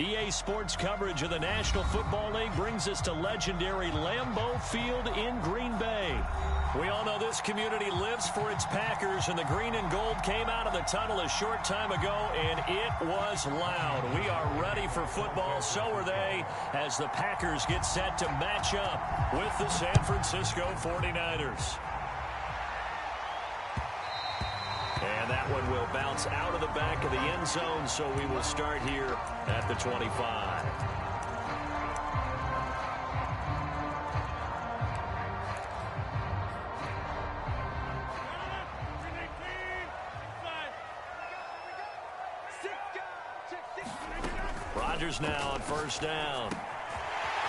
EA Sports coverage of the National Football League brings us to legendary Lambeau Field in Green Bay. We all know this community lives for its Packers, and the green and gold came out of the tunnel a short time ago, and it was loud. We are ready for football, so are they, as the Packers get set to match up with the San Francisco 49ers. And that one will bounce out of the back of the end zone, so we will start here at the 25. Rodgers now on first down.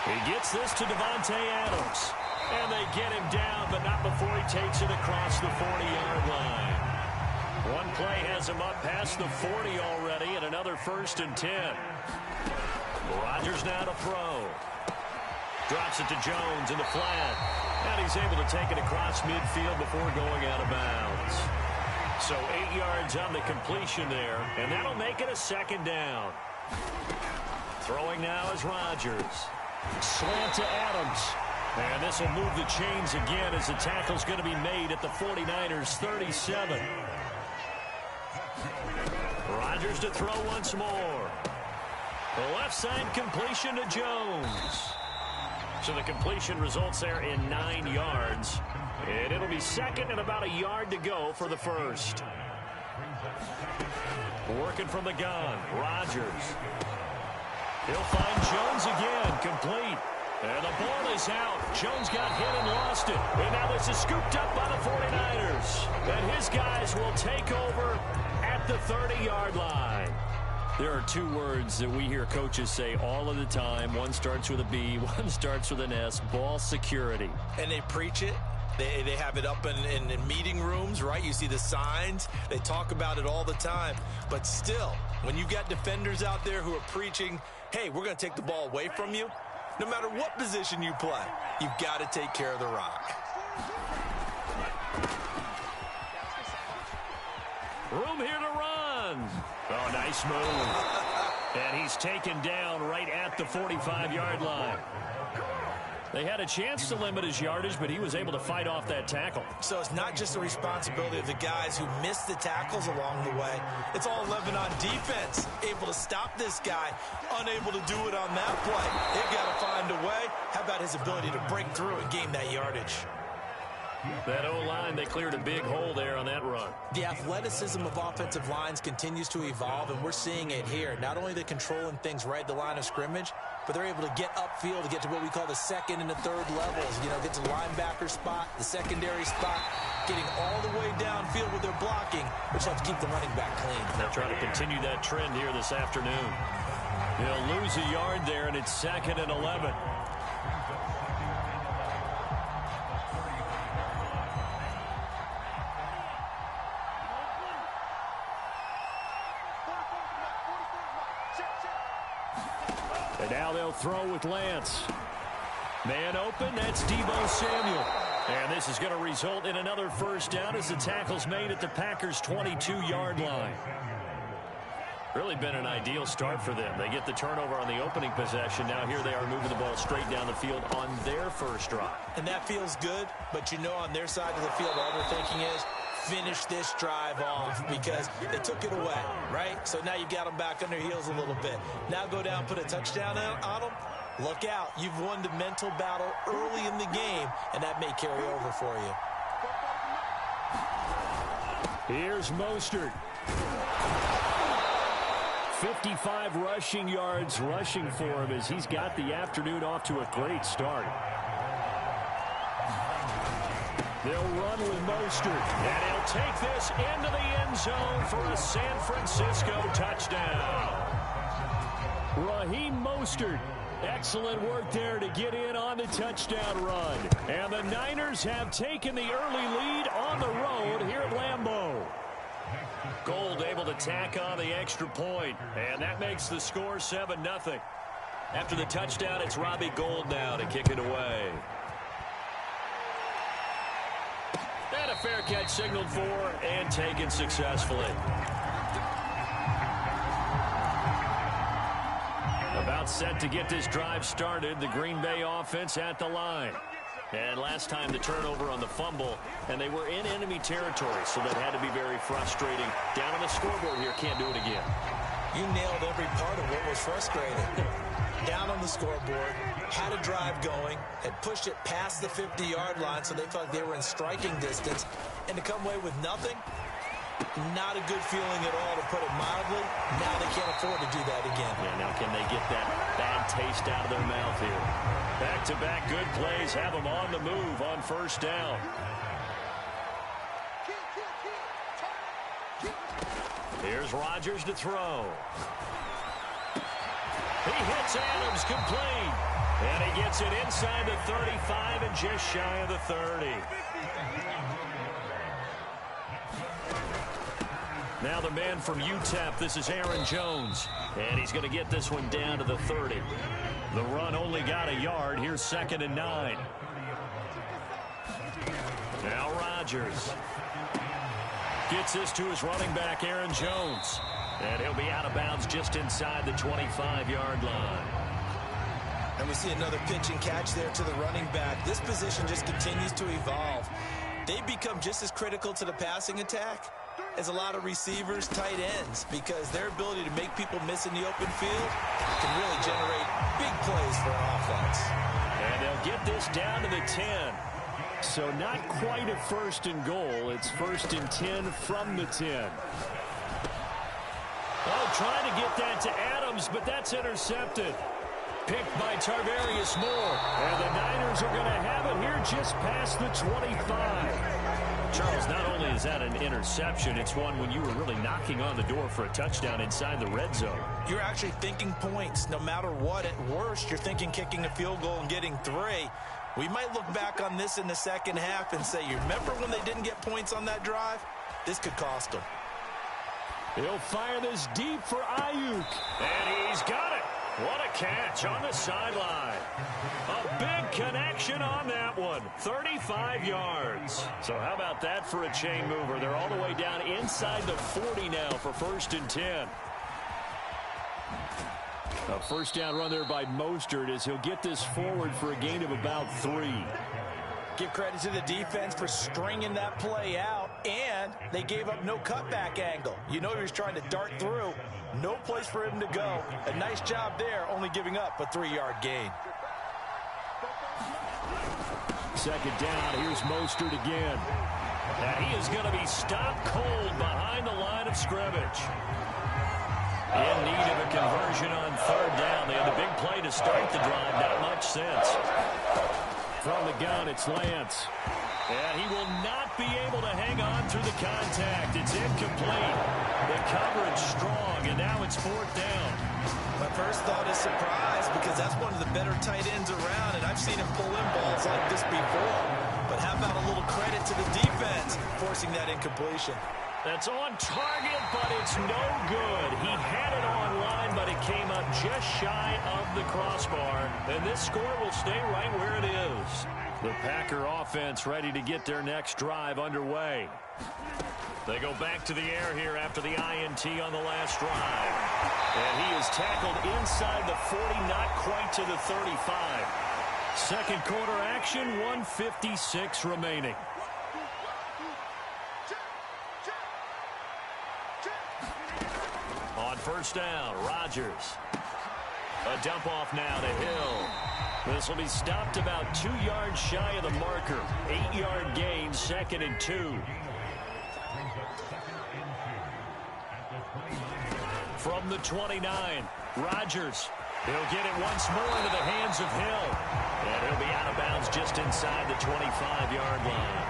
He gets this to Davante Adams. And they get him down, but not before he takes it across the 40-yard line. One play has him up past the 40 already, and another 1st and 10. Rodgers now to throw. Drops it to Jones in the flat. And he's able to take it across midfield before going out of bounds. So 8 yards on the completion there, and that'll make it a 2nd down. Throwing now is Rodgers. Slant to Adams. And this will move the chains again as the tackle's going to be made at the 49ers 37. Rodgers to throw once more. The left side completion to Jones. So the completion results there in 9 yards. And it'll be 2nd and about a yard to go for the 1st. Working from the gun, Rodgers. He'll find Jones again, complete. And the ball is out. Jones got hit and lost it. And now this is scooped up by the 49ers. And his guys will take over at the 30-yard line. There are 2 words that we hear coaches say all of the time. One starts with a B, one starts with an S. Ball security. And they preach it. They have it up in meeting rooms, right? You see the signs. They talk about it all the time. But still, when you've got defenders out there who are preaching, hey, we're going to take the ball away from you, no matter what position you play, you've got to take care of the rock. Room here to run. Oh, nice move. And he's taken down right at the 45-yard line. They had a chance to limit his yardage, but he was able to fight off that tackle. So it's not just the responsibility of the guys who missed the tackles along the way. It's all 11 on defense, able to stop this guy, unable to do it on that play. They've got to find a way. How about his ability to break through and gain that yardage? That O-line, they cleared a big hole there on that run. The athleticism of offensive lines continues to evolve, and we're seeing it here. Not only they're controlling things right at the line of scrimmage, but they're able to get upfield to get to what we call the 2nd and the 3rd levels. You know, get to the linebacker spot, the secondary spot, getting all the way downfield with their blocking, which helps keep the running back clean. They'll try to continue that trend here this afternoon. They'll lose a yard there, and it's 2nd and 11. And now they'll throw with Lance. Man open, that's Deebo Samuel. And this is going to result in another 1st down as the tackle's made at the Packers' 22-yard line. Really been an ideal start for them. They get the turnover on the opening possession. Now here they are moving the ball straight down the field on their 1st drive. And that feels good, but you know on their side of the field all they're thinking is, finish this drive off because they took it away, right? So now you've got them back on their heels a little bit. Now go down, put a touchdown on them. Look out. You've won the mental battle early in the game, and that may carry over for you. Here's Mostert. 55 rushing yards rushing for him as he's got the afternoon off to a great start. They'll run with Mostert, and he'll take this into the end zone for a San Francisco touchdown. Raheem Mostert, excellent work there to get in on the touchdown run. And the Niners have taken the early lead on the road here at Lambeau. Gold able to tack on the extra point, and that makes the score 7-0. After the touchdown, it's Robbie Gould now to kick it away. And a fair catch signaled for and taken successfully. About set to get this drive started. The Green Bay offense at the line. And last time the turnover on the fumble, and they were in enemy territory, so that had to be very frustrating. Down on the scoreboard here, can't do it again. You nailed every part of what was frustrating. Down on the scoreboard, had a drive going, had pushed it past the 50-yard line, so they felt like they were in striking distance, and to come away with nothing, not a good feeling at all, to put it mildly. Now they can't afford to do that again. Yeah, now can they get that bad taste out of their mouth here? Back-to-back good plays have them on the move on first down. Here's Rodgers to throw. He hits Adams complete. And he gets it inside the 35 and just shy of the 30. Now the man from UTEP, this is Aaron Jones. And he's going to get this one down to the 30. The run only got a yard. Here's 2nd and 9. Now Rodgers gets this to his running back, Aaron Jones. And he'll be out of bounds just inside the 25-yard line. And we see another pitch and catch there to the running back. This position just continues to evolve. They become just as critical to the passing attack as a lot of receivers, tight ends, because their ability to make people miss in the open field can really generate big plays for an offense. And they'll get this down to the 10. So not quite a 1st and goal. It's 1st and 10 from the 10. Oh, trying to get that to Adams, but that's intercepted. Picked by Tarvarius Moore. And the Niners are going to have it here just past the 25. Charles, not only is that an interception, it's one when you were really knocking on the door for a touchdown inside the red zone. You're actually thinking points no matter what. At worst, you're thinking kicking a field goal and getting 3. We might look back on this in the second half and say, you remember when they didn't get points on that drive? This could cost them. He'll fire this deep for Ayuk. And he's got it. What a catch on the sideline. A big connection on that one. 35 yards. So how about that for a chain mover? They're all the way down inside the 40 now for 1st and 10. A first down run there by Mostert as he'll get this forward for a gain of about 3. Give credit to the defense for stringing that play out, and they gave up no cutback angle. You know he was trying to dart through. No place for him to go. A nice job there, only giving up a 3-yard gain. 2nd down, here's Mostert again. And he is going to be stopped cold behind the line of scrimmage. In need of a conversion on 3rd down. They had the big play to start the drive, not much sense. From the gun, it's Lance. And he will not be able to hang on through the contact. It's incomplete. The coverage strong, and now it's 4th down. My first thought is surprise, because that's one of the better tight ends around, and I've seen him pull in balls like this before. But how about a little credit to the defense forcing that incompletion? That's on target, but it's no good. He had it on line, but it came up just shy of the crossbar. And this score will stay right where it is. The Packer offense ready to get their next drive underway. They go back to the air here after the INT on the last drive. And he is tackled inside the 40, not quite to the 35. Second quarter action, 1:56 remaining. On first down, Rodgers. A dump off now to Hill. This will be stopped about 2 yards shy of the marker. 8-yard gain, 2nd and 2. From the 29, Rodgers. He'll get it once more into the hands of Hill. And he'll be out of bounds just inside the 25-yard line.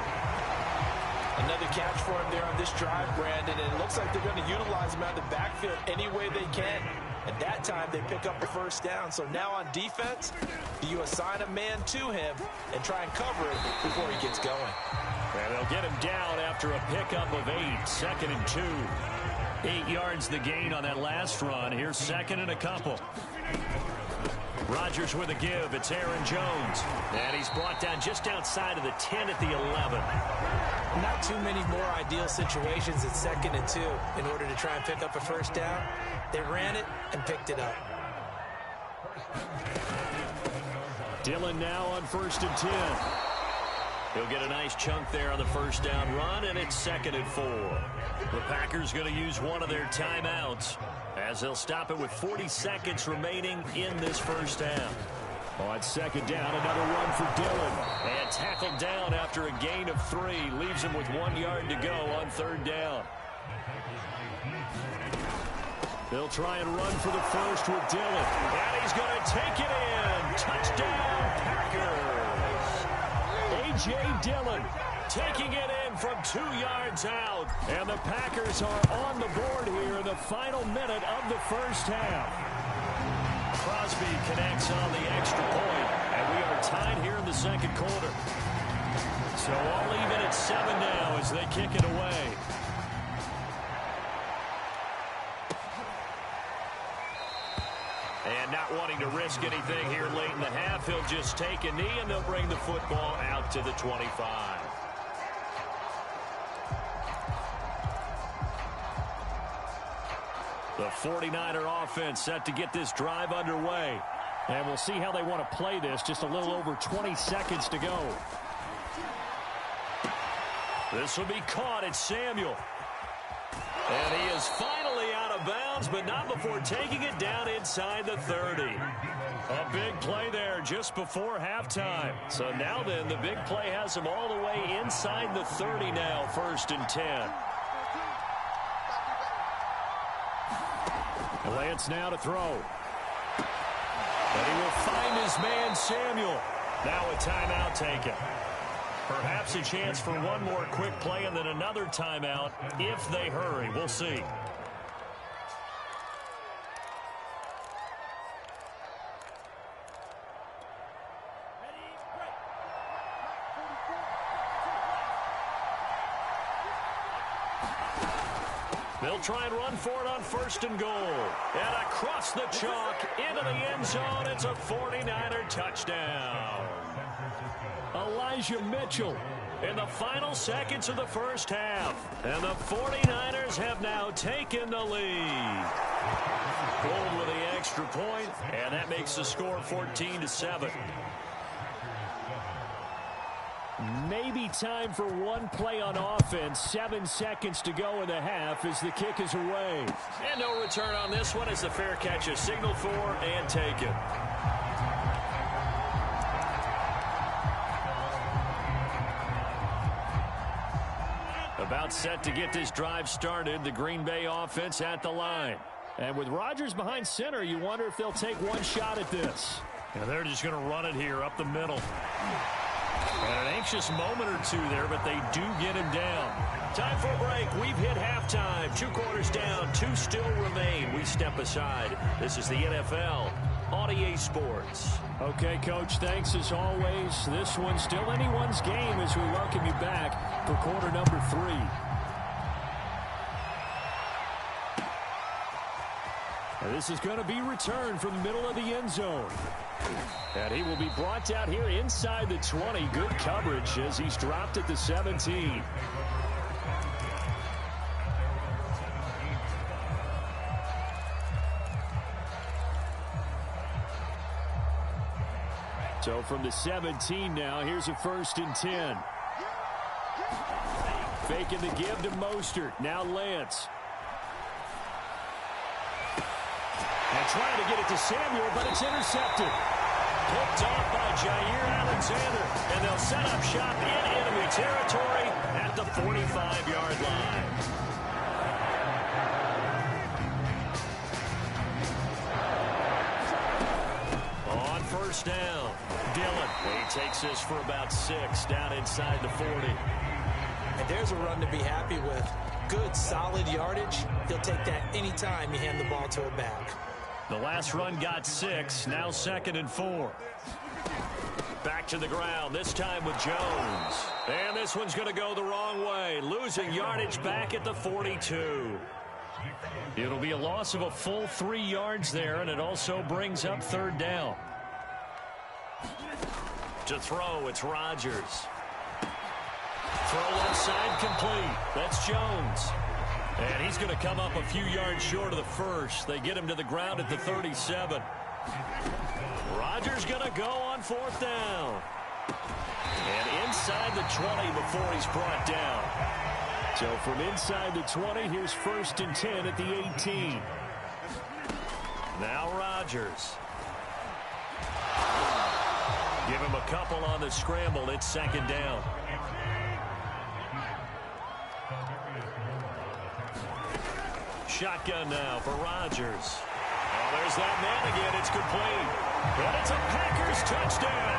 Another catch for him there on this drive, Brandon, and it looks like they're going to utilize him out of the backfield any way they can. At that time, they pick up the first down. So now on defense, you assign a man to him and try and cover it before he gets going. And they'll get him down after a pickup of 8, 2nd and 2. 8 yards the gain on that last run. Here's 2nd and a couple. Rodgers with a give. It's Aaron Jones. And he's brought down just outside of the 10 at the 11. Not too many more ideal situations at 2nd and 2 in order to try and pick up a first down. They ran it and picked it up. Dillon now on 1st and 10. He'll get a nice chunk there on the first down run, and it's 2nd and 4. The Packers going to use one of their timeouts as they'll stop it with 40 seconds remaining in this first half. On 2nd down, another run for Dillon. And tackled down after a gain of 3. Leaves him with 1 yard to go on 3rd down. They'll try and run for the first with Dillon. And he's going to take it in. Touchdown, Packers. A.J. Dillon taking it in from 2 yards out. And the Packers are on the board here in the final minute of the first half. Crosby connects on the extra point, and we are tied here in the 2nd quarter. So all even at 7 now as they kick it away. And not wanting to risk anything here late in the half, he'll just take a knee, and they'll bring the football out to the 25. The 49er offense set to get this drive underway. And we'll see how they want to play this. Just a little over 20 seconds to go. This will be caught. It's Samuel. And he is finally out of bounds, but not before taking it down inside the 30. A big play there just before halftime. So now then, the big play has him all the way inside the 30 now, 1st and 10. Lance now to throw. And he will find his man, Samuel. Now a timeout taken. Perhaps a chance for one more quick play and then another timeout if they hurry. We'll see. They'll try and run for it on 1st and goal. And across the chalk into the end zone. It's a 49er touchdown. Elijah Mitchell in the final seconds of the first half. And the 49ers have now taken the lead. Gold with the extra point, and that makes the score 14-7. Maybe time for one play on offense. 7 seconds to go in the half as the kick is away. And no return on this one as the fair catch is signaled for and taken. About set to get this drive started. The Green Bay offense at the line. And with Rodgers behind center, you wonder if they'll take one shot at this. And they're just going to run it here up the middle. And an anxious moment or two there, but they do get him down. Time for a break. We've hit halftime. 2 quarters down. 2 still remain. We step aside. This is the NFL on EA Sports. Okay, Coach, thanks as always. This one's still anyone's game as we welcome you back for quarter number 3. And this is going to be returned from the middle of the end zone. And he will be brought down here inside the 20. Good coverage as he's dropped at the 17. So from the 17 now, here's a 1st and 10. Faking the give to Mostert. Now Lance. And trying to get it to Samuel, but it's intercepted. Picked off by Jair Alexander. And they'll set up shop in enemy territory at the 45-yard line. On 1st down, Dillon. He takes this for about 6 down inside the 40. And there's a run to be happy with. Good, solid yardage. He'll take that anytime you hand the ball to a back. The last run got 6. Now 2nd and 4. Back to the ground, this time with Jones. And this one's going to go the wrong way. Losing yardage back at the 42. It'll be a loss of a full 3 yards there, and it also brings up 3rd down. To throw, it's Rodgers. Throw left side complete. That's Jones. And he's going to come up a few yards short of the first. They get him to the ground at the 37. Rodgers going to go on 4th down. And inside the 20 before he's brought down. So from inside the 20, here's 1st and 10 at the 18. Now Rodgers. Give him a couple on the scramble. It's 2nd down. Shotgun now for Rodgers. Oh, there's that man again. It's complete. And it's a Packers touchdown.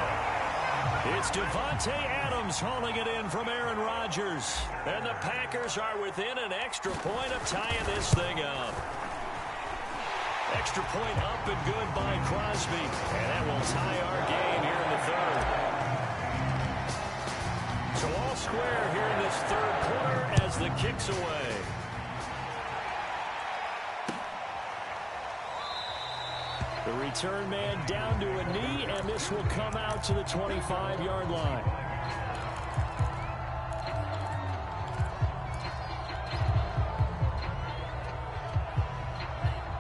It's Devontae Adams hauling it in from Aaron Rodgers. And the Packers are within an extra point of tying this thing up. Extra point up and good by Crosby. And that will tie our game here in the 3rd. So all square here in this 3rd quarter as the kick's away. The return man down to a knee, and this will come out to the 25-yard line.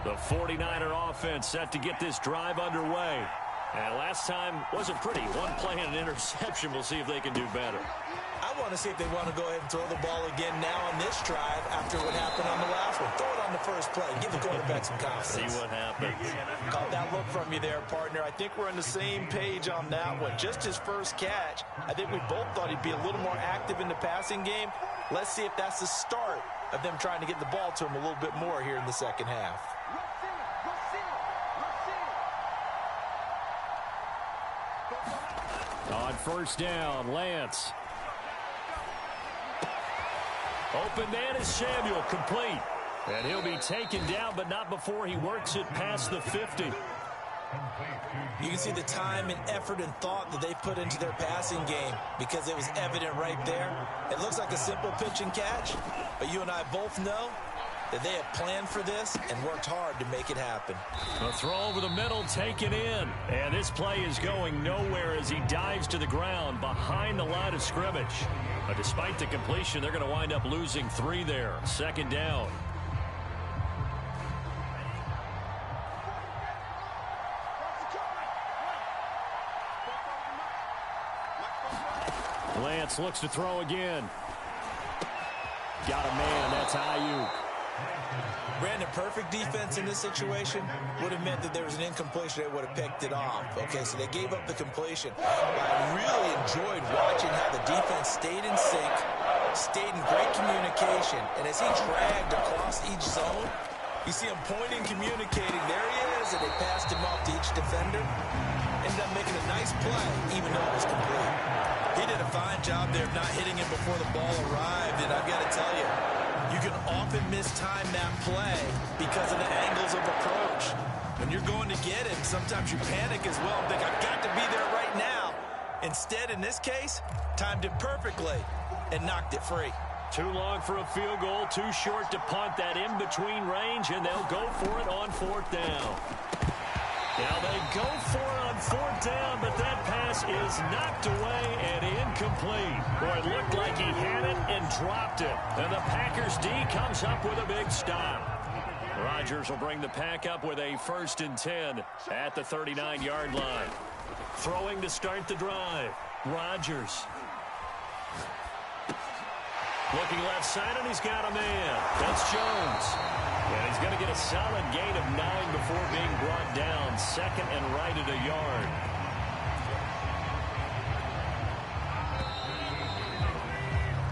The 49er offense set to get this drive underway. And last time wasn't pretty. One play and an interception. We'll see if they can do better. I want to see if they want to go ahead and throw the ball again now on this drive after what happened on the last one. Throw it on the first play. Give the quarterback some confidence. See what happens. Caught that look from you there, partner. I think we're on the same page on that one. Just his first catch. I think we both thought he'd be a little more active in the passing game. Let's see if that's the start of them trying to get the ball to him a little bit more here in the 2nd half. On 1st down, Lance. Open man is Samuel, complete. And he'll be taken down, but not before he works it past the 50. You can see the time and effort and thought that they put into their passing game because it was evident right there. It looks like a simple pitch and catch, but you and I both know that they have planned for this and worked hard to make it happen. A throw over the middle taken in. And this play is going nowhere as he dives to the ground behind the line of scrimmage. But despite the completion, they're going to wind up losing 3 there. 2nd down. Lance looks to throw again. Got a man. That's Ayuk. Brandon, perfect defense in this situation would have meant that there was an incompletion. They would have picked it off. Okay, so they gave up the completion. I really enjoyed watching how the defense stayed in sync, stayed in great communication, and as he dragged across each zone, you see him pointing, communicating. There he is, and they passed him off to each defender. Ended up making a nice play, even though it was complete. He did a fine job there of not hitting him before the ball arrived, and I've got to tell you, you can often mistime that play because of the angles of approach. When you're going to get him, sometimes you panic as well and think, I've got to be there right now. Instead, in this case, timed it perfectly and knocked it free. Too long for a field goal, too short to punt. That in-between range, and they'll go for it on 4th down. Now they go for it on 4th down, but that pass is knocked away and incomplete. Boy, it looked like he had it and dropped it. And the Packers D comes up with a big stop. Rodgers will bring the pack up with a 1st and 10 at the 39-yard line. Throwing to start the drive. Rodgers. Looking left side, and he's got a man. That's Jones. And he's going to get a solid gain of 9 before being brought down. 2nd and right at a yard.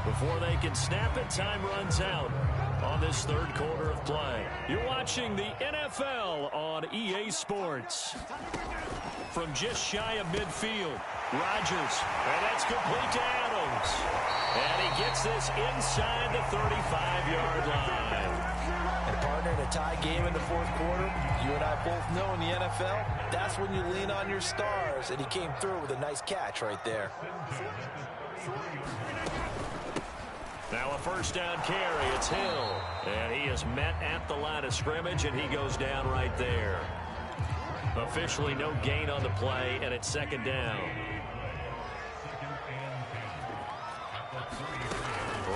Before they can snap it, time runs out on this 3rd quarter of play. You're watching the NFL on EA Sports. From just shy of midfield, Rodgers, and that's complete to Adams. And he gets this inside the 35-yard line. And partner, in a tie game in the 4th quarter, you and I both know in the NFL, that's when you lean on your stars. And he came through with a nice catch right there. Now a 1st down carry. It's Hill. And he is met at the line of scrimmage, and he goes down right there. Officially no gain on the play, and it's 2nd down.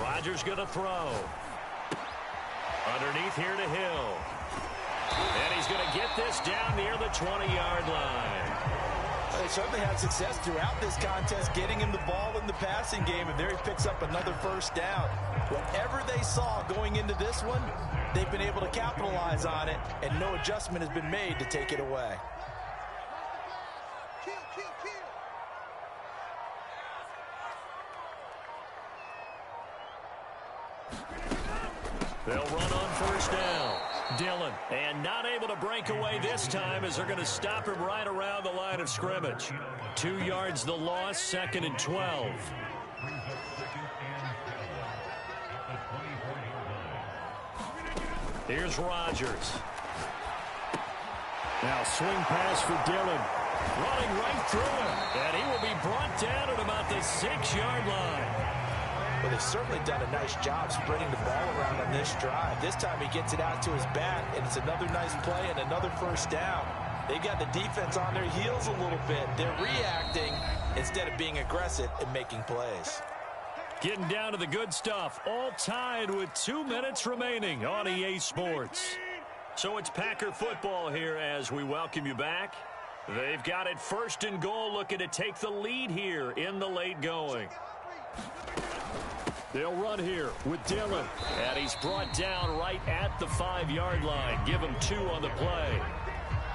Rodgers going to throw. Underneath here to Hill. And he's going to get this down near the 20-yard line. They certainly had success throughout this contest getting him the ball in the passing game, and there he picks up another first down. Whatever they saw going into this one, they've been able to capitalize on it, and no adjustment has been made to take it away. They'll run on first down. Dillon, and not able to break away this time as they're going to stop him right around the line of scrimmage. 2 yards the loss, 2nd and 12. Here's Rodgers. Now swing pass for Dillon. Running right through him. And he will be brought down at about the 6-yard line. Well, they've certainly done a nice job spreading the ball around on this drive. This time he gets it out to his back, and it's another nice play and another first down. They've got the defense on their heels a little bit. They're reacting instead of being aggressive and making plays. Getting down to the good stuff, all tied with 2 minutes remaining on EA Sports. So it's Packer football here as we welcome you back. They've got it 1st and goal, looking to take the lead here in the late going. They'll run here with Dillon. And he's brought down right at the 5-yard line. Give him 2 on the play.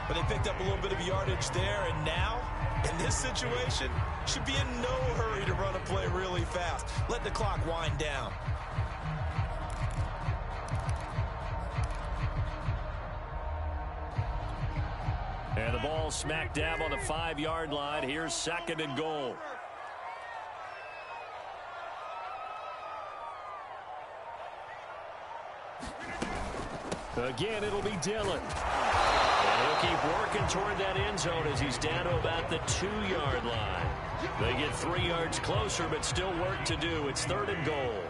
But they picked up a little bit of yardage there, and now, in this situation, should be in no hurry to run a play really fast. Let the clock wind down. And the ball smack dab on the 5-yard line. Here's 2nd and goal. Again, it'll be Dillon. And he'll keep working toward that end zone as he's down to about the 2-yard line. They get 3 yards closer, but still work to do. It's 3rd and goal.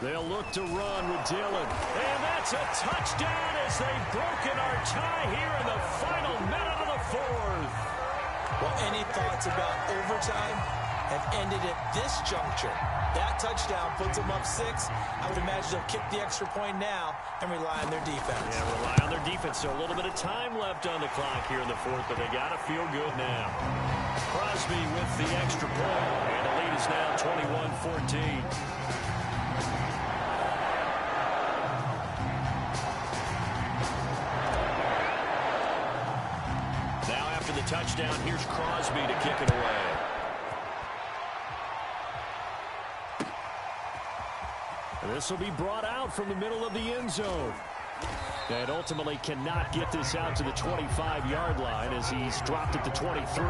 They'll look to run with Dillon. And that's a touchdown as they've broken our tie here in the final minute of the 4th. Well, any thoughts about overtime have ended at this juncture. That touchdown puts them up 6. I would imagine they'll kick the extra point now and rely on their defense. Yeah, rely on their defense. So a little bit of time left on the clock here in the 4th, but they got to feel good now. Crosby with the extra point, and the lead is now 21-14. Touchdown. Here's Crosby to kick it away. And this will be brought out from the middle of the end zone. And ultimately cannot get this out to the 25-yard line as he's dropped at the 23.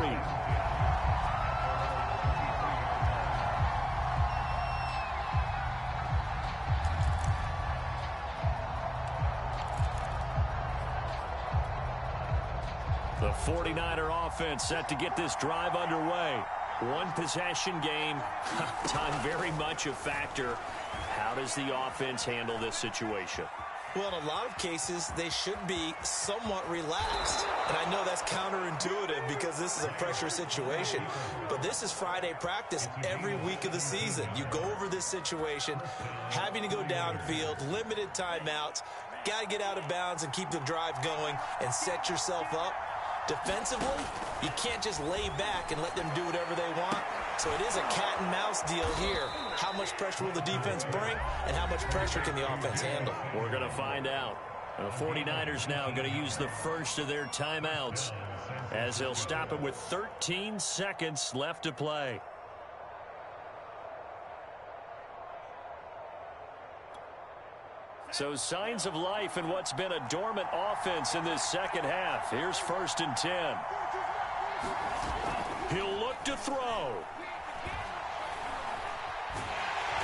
The 49er offense set to get this drive underway. 1 possession game. Time very much a factor. How does the offense handle this situation? Well, in a lot of cases, they should be somewhat relaxed. And I know that's counterintuitive because this is a pressure situation. But this is Friday practice every week of the season. You go over this situation, having to go downfield, limited timeouts, got to get out of bounds and keep the drive going and set yourself up. Defensively, you can't just lay back and let them do whatever they want. So it is a cat and mouse deal here. How much pressure will the defense bring, and how much pressure can the offense handle? We're going to find out. The 49ers now going to use the first of their timeouts as they'll stop it with 13 seconds left to play. So signs of life in what's been a dormant offense in this second half. Here's 1st and 10. He'll look to throw.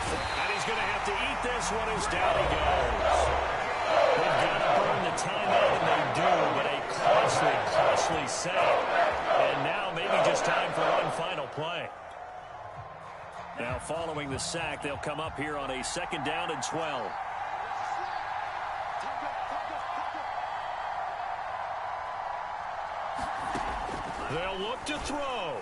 And he's going to have to eat this one as down he goes. They've got to burn the timeout, and they do, but a costly sack. And now maybe just time for one final play. Now following the sack, they'll come up here on a 2nd down and 12. They'll look to throw.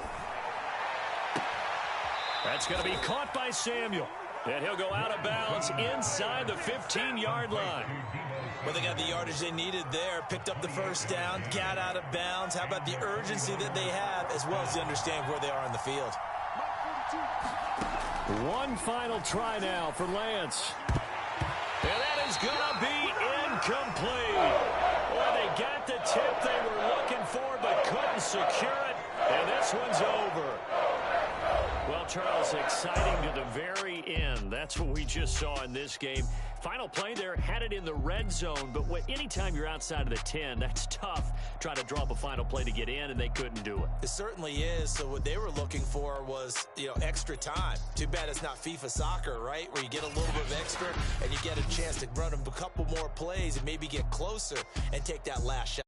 That's going to be caught by Samuel. And he'll go out of bounds inside the 15-yard line. Well, they got the yardage they needed there, picked up the first down, got out of bounds. How about the urgency that they have, as well as the understanding where they are on the field? One final try now for Lance. And that is going to be incomplete. Well, they got the tip they were looking for, but couldn't secure it. And this one's over. Well, Charles, exciting to the very end. That's what we just saw in this game. Final play there, had it in the red zone, but anytime you're outside of the 10, that's tough. Trying to draw up a final play to get in, and they couldn't do it. It certainly is. So what they were looking for was, extra time. Too bad it's not FIFA soccer, right, where you get a little bit of extra, and you get a chance to run a couple more plays and maybe get closer and take that last shot.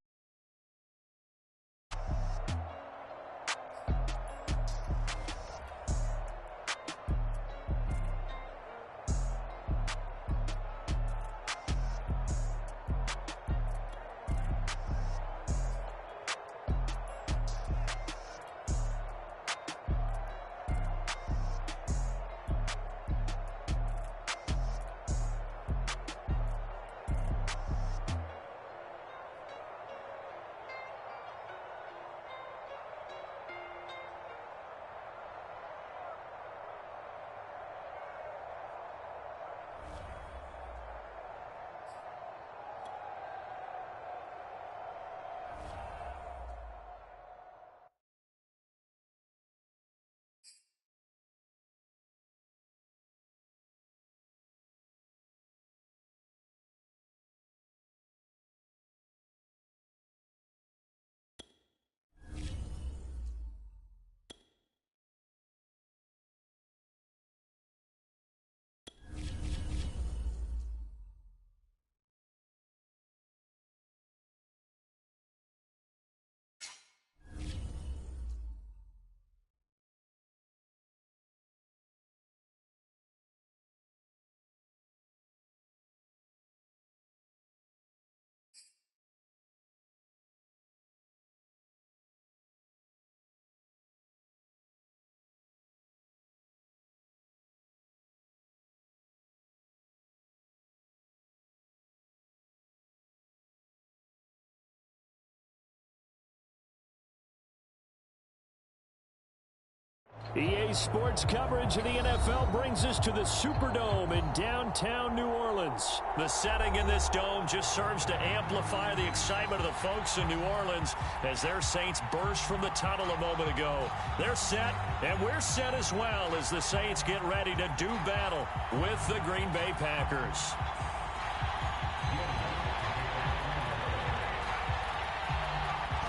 EA Sports coverage of the NFL brings us to the Superdome in downtown New Orleans. The setting in this dome just serves to amplify the excitement of the folks in New Orleans as their Saints burst from the tunnel a moment ago. They're set, and we're set as well as the Saints get ready to do battle with the Green Bay Packers.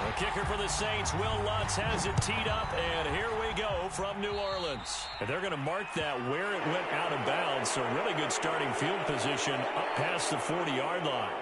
The kicker for the Saints, Will Lutz, has it teed up, and here we go from New Orleans. And they're going to mark that where it went out of bounds, so really good starting field position up past the 40-yard line.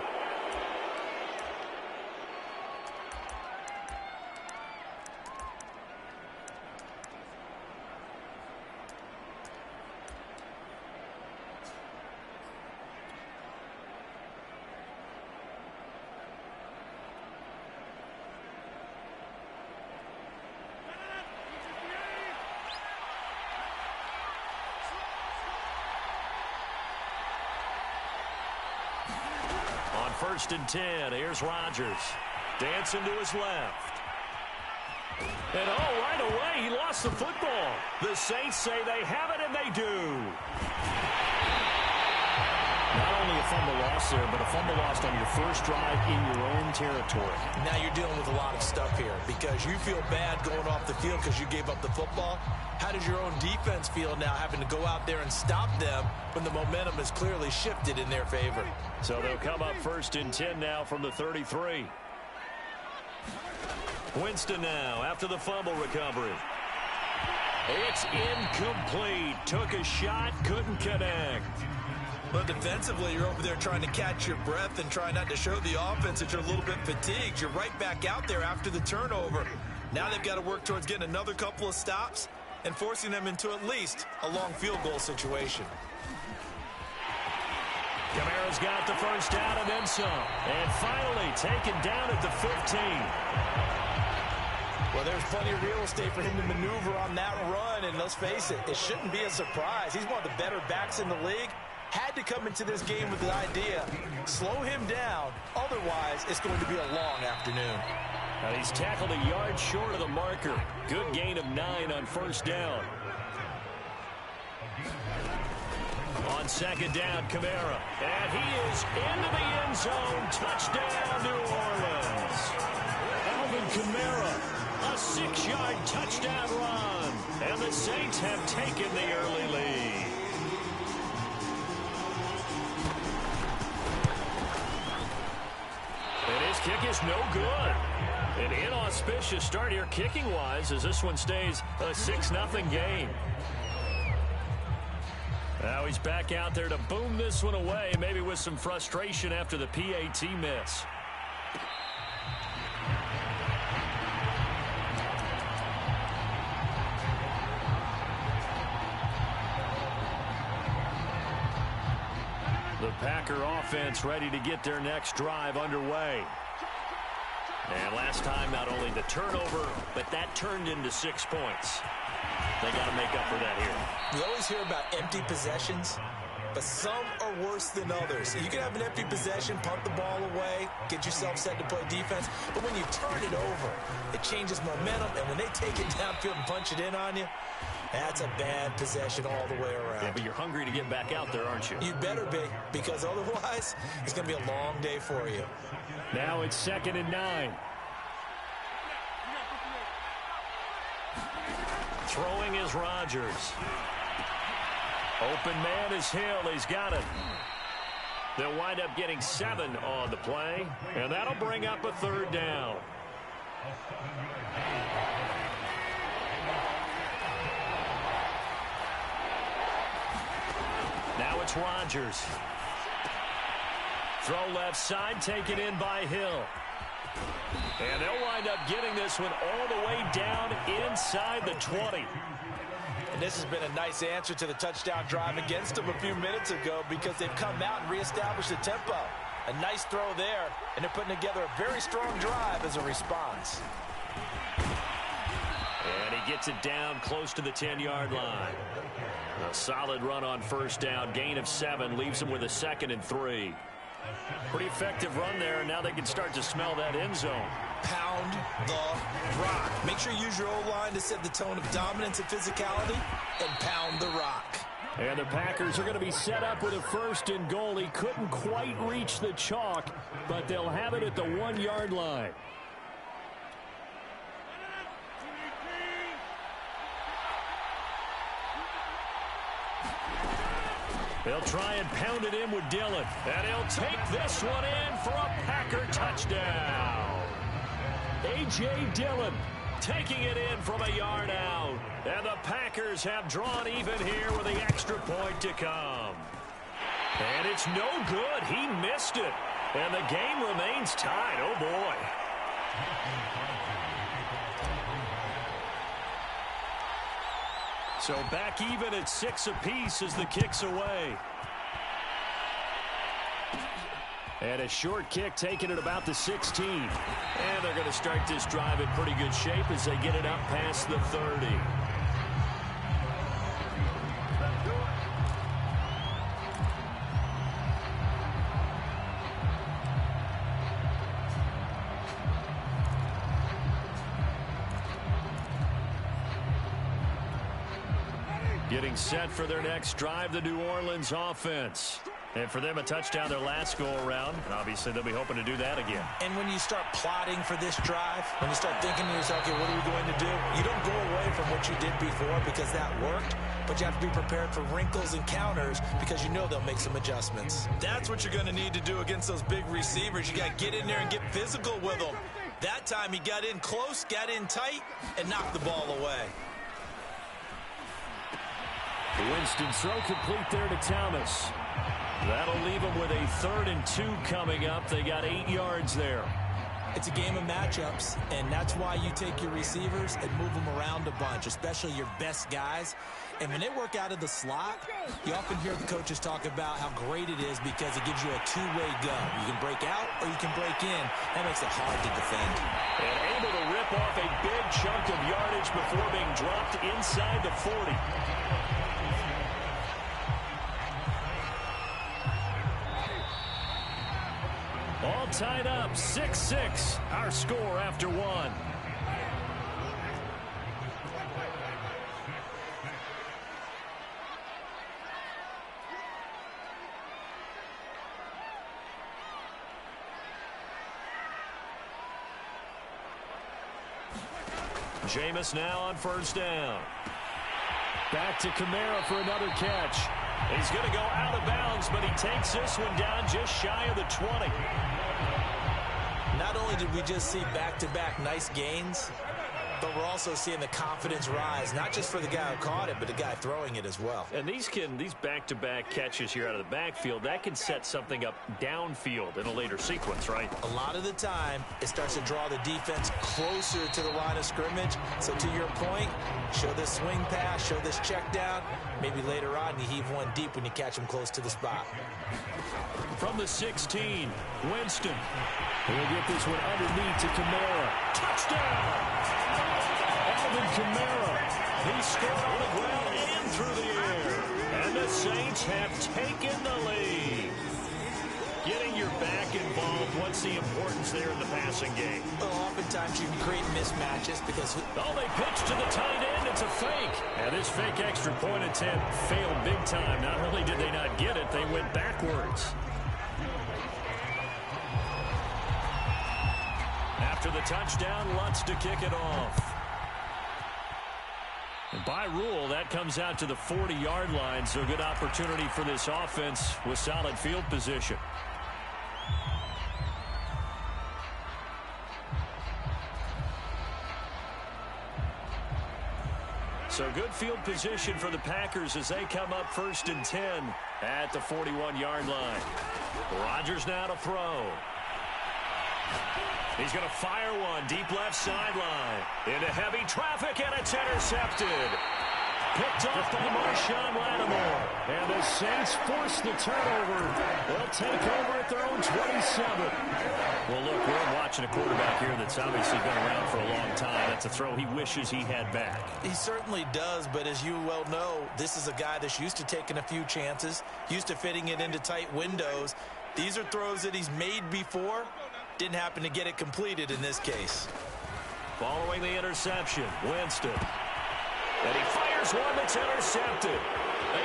First and 10. Here's Rodgers. Dancing to his left. And right away, he lost the football. The Saints say they have it, and they do. Not only a fumble loss there, but a fumble lost on your first drive in your own territory. Now you're dealing with a lot of stuff here because you feel bad going off the field because you gave up the football. How does your own defense feel now having to go out there and stop them when the momentum is clearly shifted in their favor? So they'll come up first and 10 now from the 33. Winston now after the fumble recovery. It's incomplete. Took a shot, couldn't connect. Well, defensively, you're over there trying to catch your breath and try not to show the offense that you're a little bit fatigued. You're right back out there after the turnover. Now they've got to work towards getting another couple of stops and forcing them into at least a long field goal situation. Kamara's got the first down and then some. And finally taken down at the 15. Well, there's plenty of real estate for him to maneuver on that run, and let's face it, it shouldn't be a surprise. He's one of the better backs in the league. Had to come into this game with the idea, slow him down, otherwise it's going to be a long afternoon. And he's tackled a yard short of the marker. Good gain of 9 on first down. On second down, Kamara. And he is into the end zone. Touchdown, New Orleans. Alvin Kamara, a 6-yard touchdown run. And the Saints have taken the early lead. And his kick is no good. An inauspicious start here kicking-wise as this one stays a 6-0 game. Now he's back out there to boom this one away, maybe with some frustration after the PAT miss. The Packer offense ready to get their next drive underway. And last time, not only the turnover, but that turned into 6 points. They got to make up for that here. You always hear about empty possessions, but some are worse than others. You can have an empty possession, punt the ball away, get yourself set to play defense, but when you turn it over, it changes momentum, and when they take it downfield and punch it in on you, that's a bad possession all the way around. Yeah, but you're hungry to get back out there, aren't you? You better be, because otherwise, it's going to be a long day for you. Now it's 2nd and 9. Throwing is Rodgers. Open man is Hill. He's got it. They'll wind up getting 7 on the play, and that'll bring up a 3rd down. Now it's Rodgers. Throw left side, taken in by Hill. And they'll wind up getting this one all the way down inside the 20. And this has been a nice answer to the touchdown drive against them a few minutes ago because they've come out and reestablished the tempo. A nice throw there, and they're putting together a very strong drive as a response. And he gets it down close to the 10-yard line. A solid run on first down. Gain of 7 leaves him with a 2nd and 3. Pretty effective run there, and now they can start to smell that end zone. Pound the rock. Make sure you use your O-line to set the tone of dominance and physicality, and pound the rock. And the Packers are going to be set up with a 1st and goal. He couldn't quite reach the chalk, but they'll have it at the 1-yard line. They'll try and pound it in with Dillon. And he'll take this one in for a Packer touchdown. A.J. Dillon taking it in from a yard out. And the Packers have drawn even here with the extra point to come. And it's no good. He missed it. And the game remains tied. Oh, boy. So back even at 6 apiece as the kick's away. And a short kick taken at about the 16. And they're going to start this drive in pretty good shape as they get it up past the 30. Getting set for their next drive, the New Orleans offense. And for them, a touchdown their last go-around. And obviously, they'll be hoping to do that again. And when you start plotting for this drive, when you start thinking to yourself, okay, what are we going to do? You don't go away from what you did before because that worked. But you have to be prepared for wrinkles and counters because you know they'll make some adjustments. That's what you're going to need to do against those big receivers. You got to get in there and get physical with them. That time, he got in close, got in tight, and knocked the ball away. Winston's throw complete there to Thomas. That'll leave them with a 3rd and 2 coming up. They got 8 yards there. It's a game of matchups, and that's why you take your receivers and move them around a bunch, especially your best guys. And when they work out of the slot, you often hear the coaches talk about how great it is because it gives you a two-way go. You can break out or you can break in. That makes it hard to defend. And able to rip off a big chunk of yardage before being dropped inside the 40. All tied up, 6-6, our score after one. Jameis now on first down. Back to Kamara for another catch. He's going to go out of bounds, but he takes this one down just shy of the 20. Not only did we just see back-to-back nice gains, but we're also seeing the confidence rise, not just for the guy who caught it, but the guy throwing it as well. And these back-to-back catches here out of the backfield, that can set something up downfield in a later sequence, right? A lot of the time, it starts to draw the defense closer to the line of scrimmage. So to your point, show this swing pass, show this check down. Maybe later on, you heave one deep when you catch him close to the spot. From the 16, Winston. He'll get this one underneath to Kamara. Touchdown! Alvin Kamara. He scored on the ground and through the air. And the Saints have taken the lead. Getting your back involved, what's the importance there in the passing game? Well, oftentimes you can create mismatches because... Oh, they pitch to the tight end. It's a fake. And this fake extra point attempt failed big time. Not only did they not get it, they went backwards. After the touchdown, Lutz to kick it off. And by rule, that comes out to the 40-yard line, so good opportunity for this offense with solid field position. So good field position for the Packers as they come up 1st and 10 at the 41-yard line. Rodgers now to throw. He's going to fire one deep left sideline. Into heavy traffic, and it's intercepted. Picked off by Marshawn Lattimore. And the Saints force the turnover. They'll take over at their own 27. Well, look, we're watching a quarterback here that's obviously been around for a long time. That's a throw he wishes he had back. He certainly does, but as you well know, this is a guy that's used to taking a few chances, used to fitting it into tight windows. These are throws that he's made before. Didn't happen to get it completed in this case. Following the interception, Winston. And he fires one that's intercepted.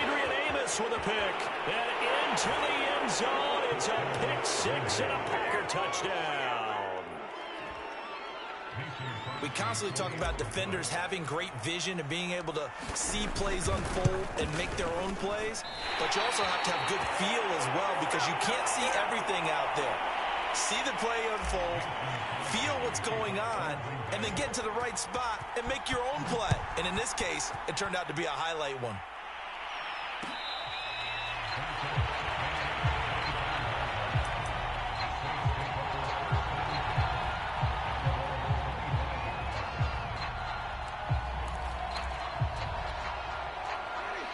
Adrian Amos with a pick. And into the end zone. It's a pick six and a Packer touchdown. We constantly talk about defenders having great vision and being able to see plays unfold and make their own plays. But you also have to have good feel as well because you can't see everything out there. See the play unfold, feel what's going on, and then get to the right spot and make your own play. And in this case, it turned out to be a highlight one.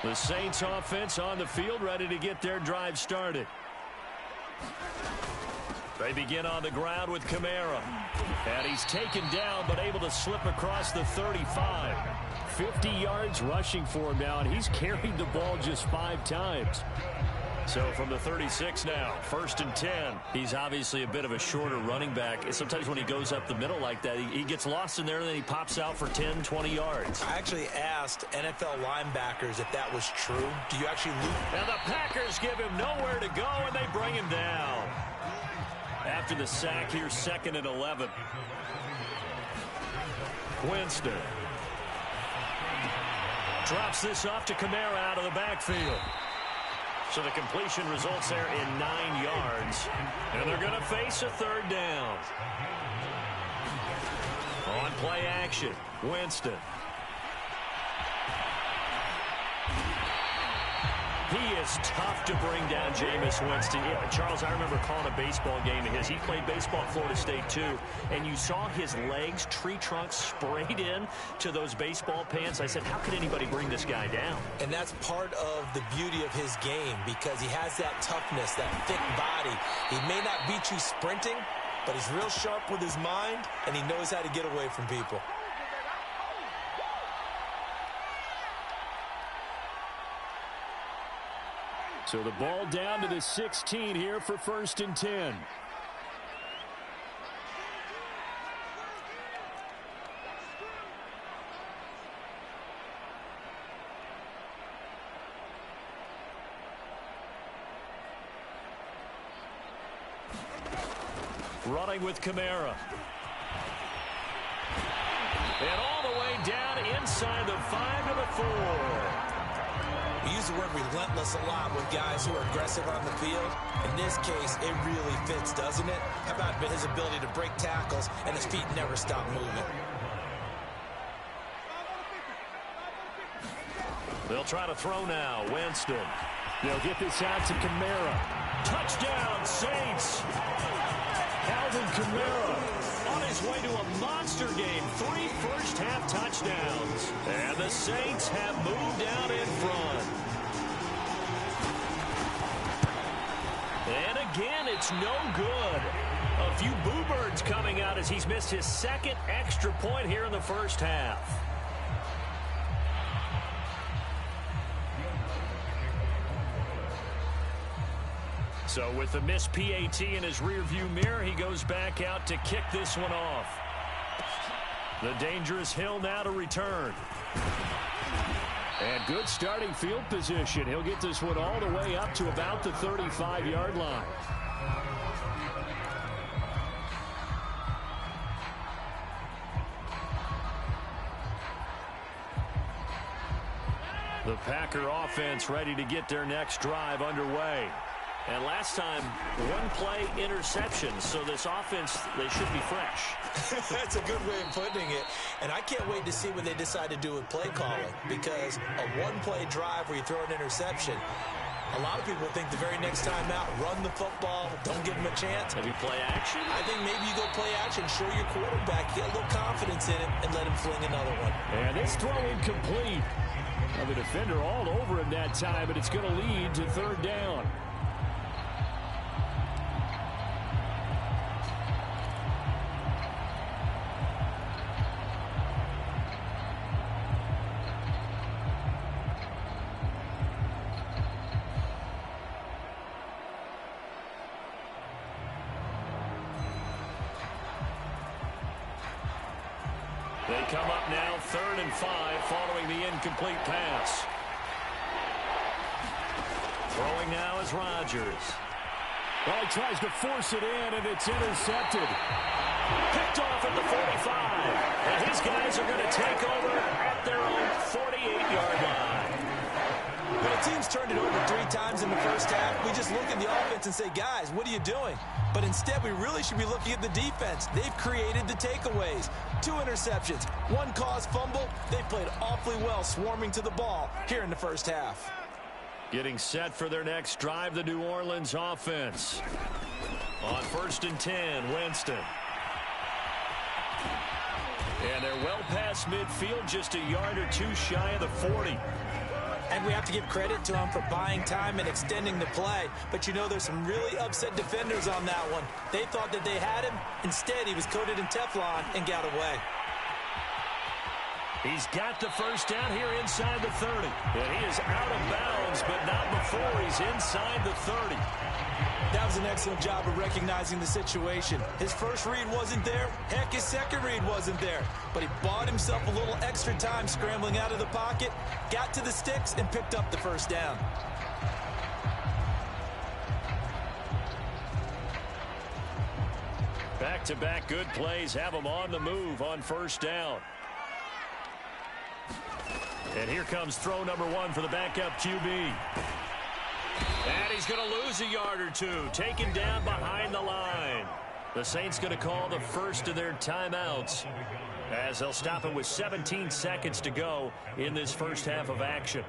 The Saints offense on the field, ready to get their drive started. They begin on the ground with Kamara. And he's taken down, but able to slip across the 35. 50 yards rushing for him now, and he's carried the ball just 5 times. So from the 36 now, 1st and 10. He's obviously a bit of a shorter running back. Sometimes when he goes up the middle like that, he gets lost in there, and then he pops out for 10, 20 yards. I actually asked NFL linebackers if that was true. Do you actually loop? And the Packers give him nowhere to go, and they bring him down. After the sack here, 2nd and 11. Winston drops this off to Kamara out of the backfield. So the completion results there in 9 yards. And they're going to face a 3rd down. On play action, Winston. He is tough to bring down, Jameis Winston. Yeah, Charles, I remember calling a baseball game of his. He played baseball at Florida State, too. And you saw his legs, tree trunks sprayed in to those baseball pants. I said, how could anybody bring this guy down? And that's part of the beauty of his game because he has that toughness, that thick body. He may not beat you sprinting, but he's real sharp with his mind, and he knows how to get away from people. So the ball down to the 16 here for 1st and 10. Running with Kamara. And all the way down inside the 5 to the 4. We use the word relentless a lot with guys who are aggressive on the field. In this case, it really fits, doesn't it? How about his ability to break tackles and his feet never stop moving? They'll try to throw now. Winston. They'll get this out to Kamara. Touchdown, Saints. Alvin Kamara on his way to a monster game. 3 first-half touchdowns. And the Saints have moved out in front. And again, it's no good. A few boo birds coming out as he's missed his 2nd extra point here in the first half. So with the missed PAT in his rearview mirror, he goes back out to kick this one off. The dangerous Hill now to return. And good starting field position. He'll get this one all the way up to about the 35-yard line. The Packer offense ready to get their next drive underway. And last time, 1-play interception. So this offense, they should be fresh. That's a good way of putting it. And I can't wait to see what they decide to do with play calling. Because a 1-play drive where you throw an interception, a lot of people think the very next time out, run the football, don't give them a chance. Maybe play action? I think maybe you go play action, show your quarterback, get a little confidence in him, and let him fling another one. And this throw incomplete. Well, the defender all over him that time, but it's going to lead to 3rd down. They come up now 3rd and 5 following the incomplete pass. Throwing now is Rodgers. Well, he tries to force it in, and it's intercepted. Picked off at the 45. And his guys are going to take over at their own 48-yard line. When a team's turned it over 3 times in the first half, we just look at the offense and say, guys, what are you doing? But instead, we really should be looking at the defense. They've created the takeaways. 2 interceptions, 1 caused fumble. They played awfully well swarming to the ball here in the first half. Getting set for their next drive, the New Orleans offense. On 1st and 10, Winston. And they're well past midfield, just a yard or 2 shy of the 40. And we have to give credit to him for buying time and extending the play. But you know, there's some really upset defenders on that one. They thought that they had him. Instead, he was coated in Teflon and got away. He's got the first down here inside the 30. And he is out of bounds, but not before he's inside the 30. That was an excellent job of recognizing the situation. His first read wasn't there. Heck, his second read wasn't there. But he bought himself a little extra time scrambling out of the pocket, got to the sticks, and picked up the first down. Back-to-back good plays have him on the move on first down. And here comes throw number 1 for the backup QB. And he's going to lose a yard or 2, taken down behind the line. The Saints going to call the first of their timeouts as they'll stop it with 17 seconds to go in this first half of action.